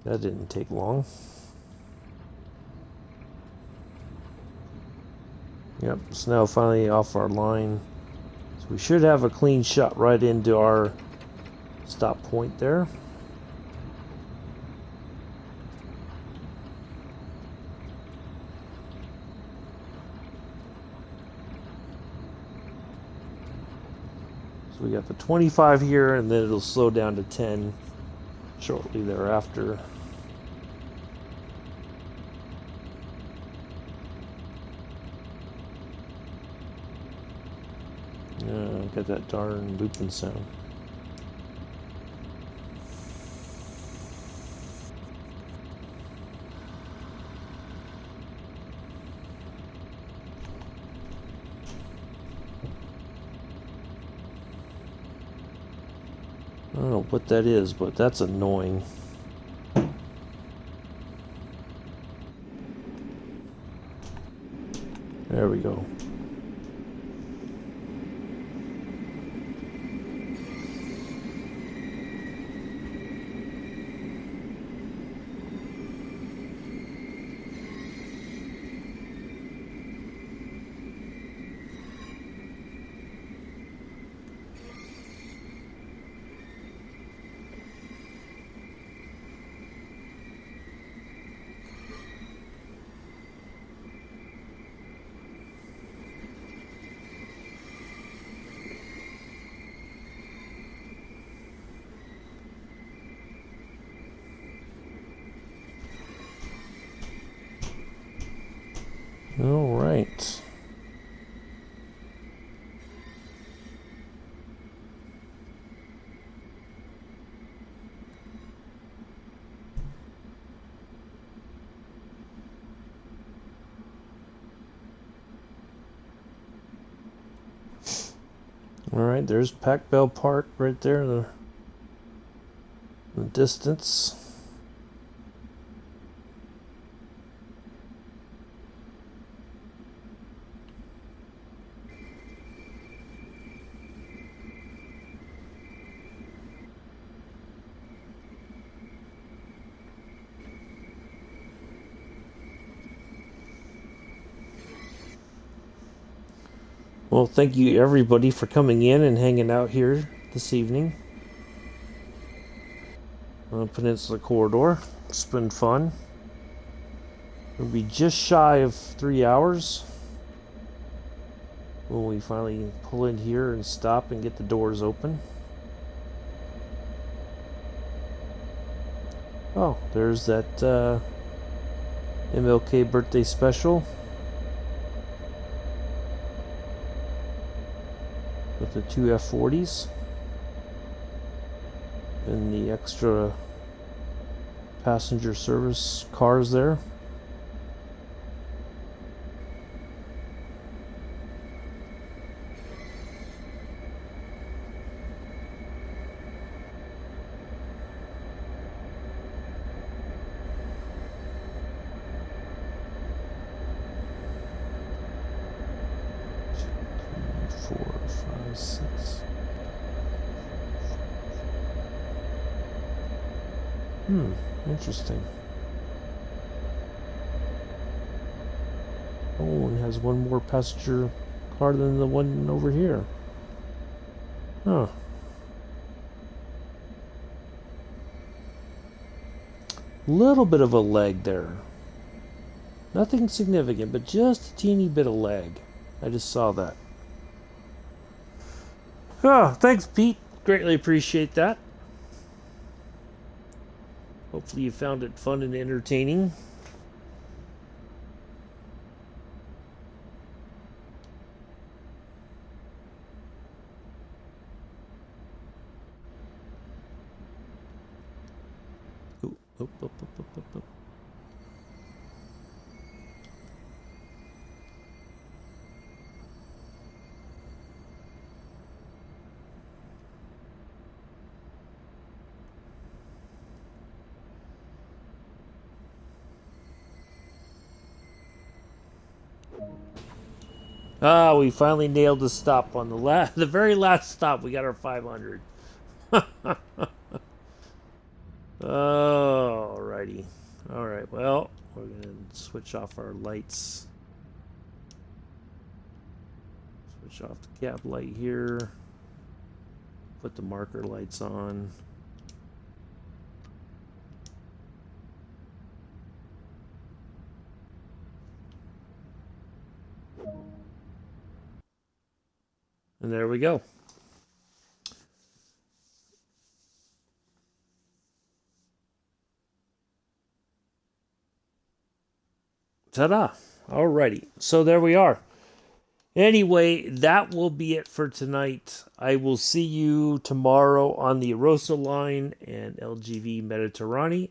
That didn't take long. Yep, it's now finally off our line. So we should have a clean shot right into our stop point there. So we got the 25 here, and then it'll slow down to 10 shortly thereafter. Got that darn looping sound. I don't know what that is, but that's annoying. There we go. All right. All right, there's Pac Bell Park right there in the distance. Well, thank you everybody for coming in and hanging out here this evening on the Peninsula Corridor. It's been fun. It'll be just shy of 3 hours when we finally pull in here and stop and get the doors open. Oh, there's that MLK birthday special with the 2 F40s and the extra passenger service cars there. Interesting. Oh, and has one more passenger car than the one over here. Huh. Little bit of a leg there. Nothing significant, but just a teeny bit of leg. I just saw that. Oh, thanks, Pete. Greatly appreciate that. Hopefully you found it fun and entertaining. Ooh, oop, oop, oop, oop, oop, oop. Ah, we finally nailed the stop on the very last stop. We got our 500. Alrighty. Alright, well, we're going to switch off our lights. Switch off the cab light here. Put the marker lights on. And there we go. Ta-da. Alrighty. So there we are. Anyway, that will be it for tonight. I will see you tomorrow on the Arosa line and LGV Mediterranean.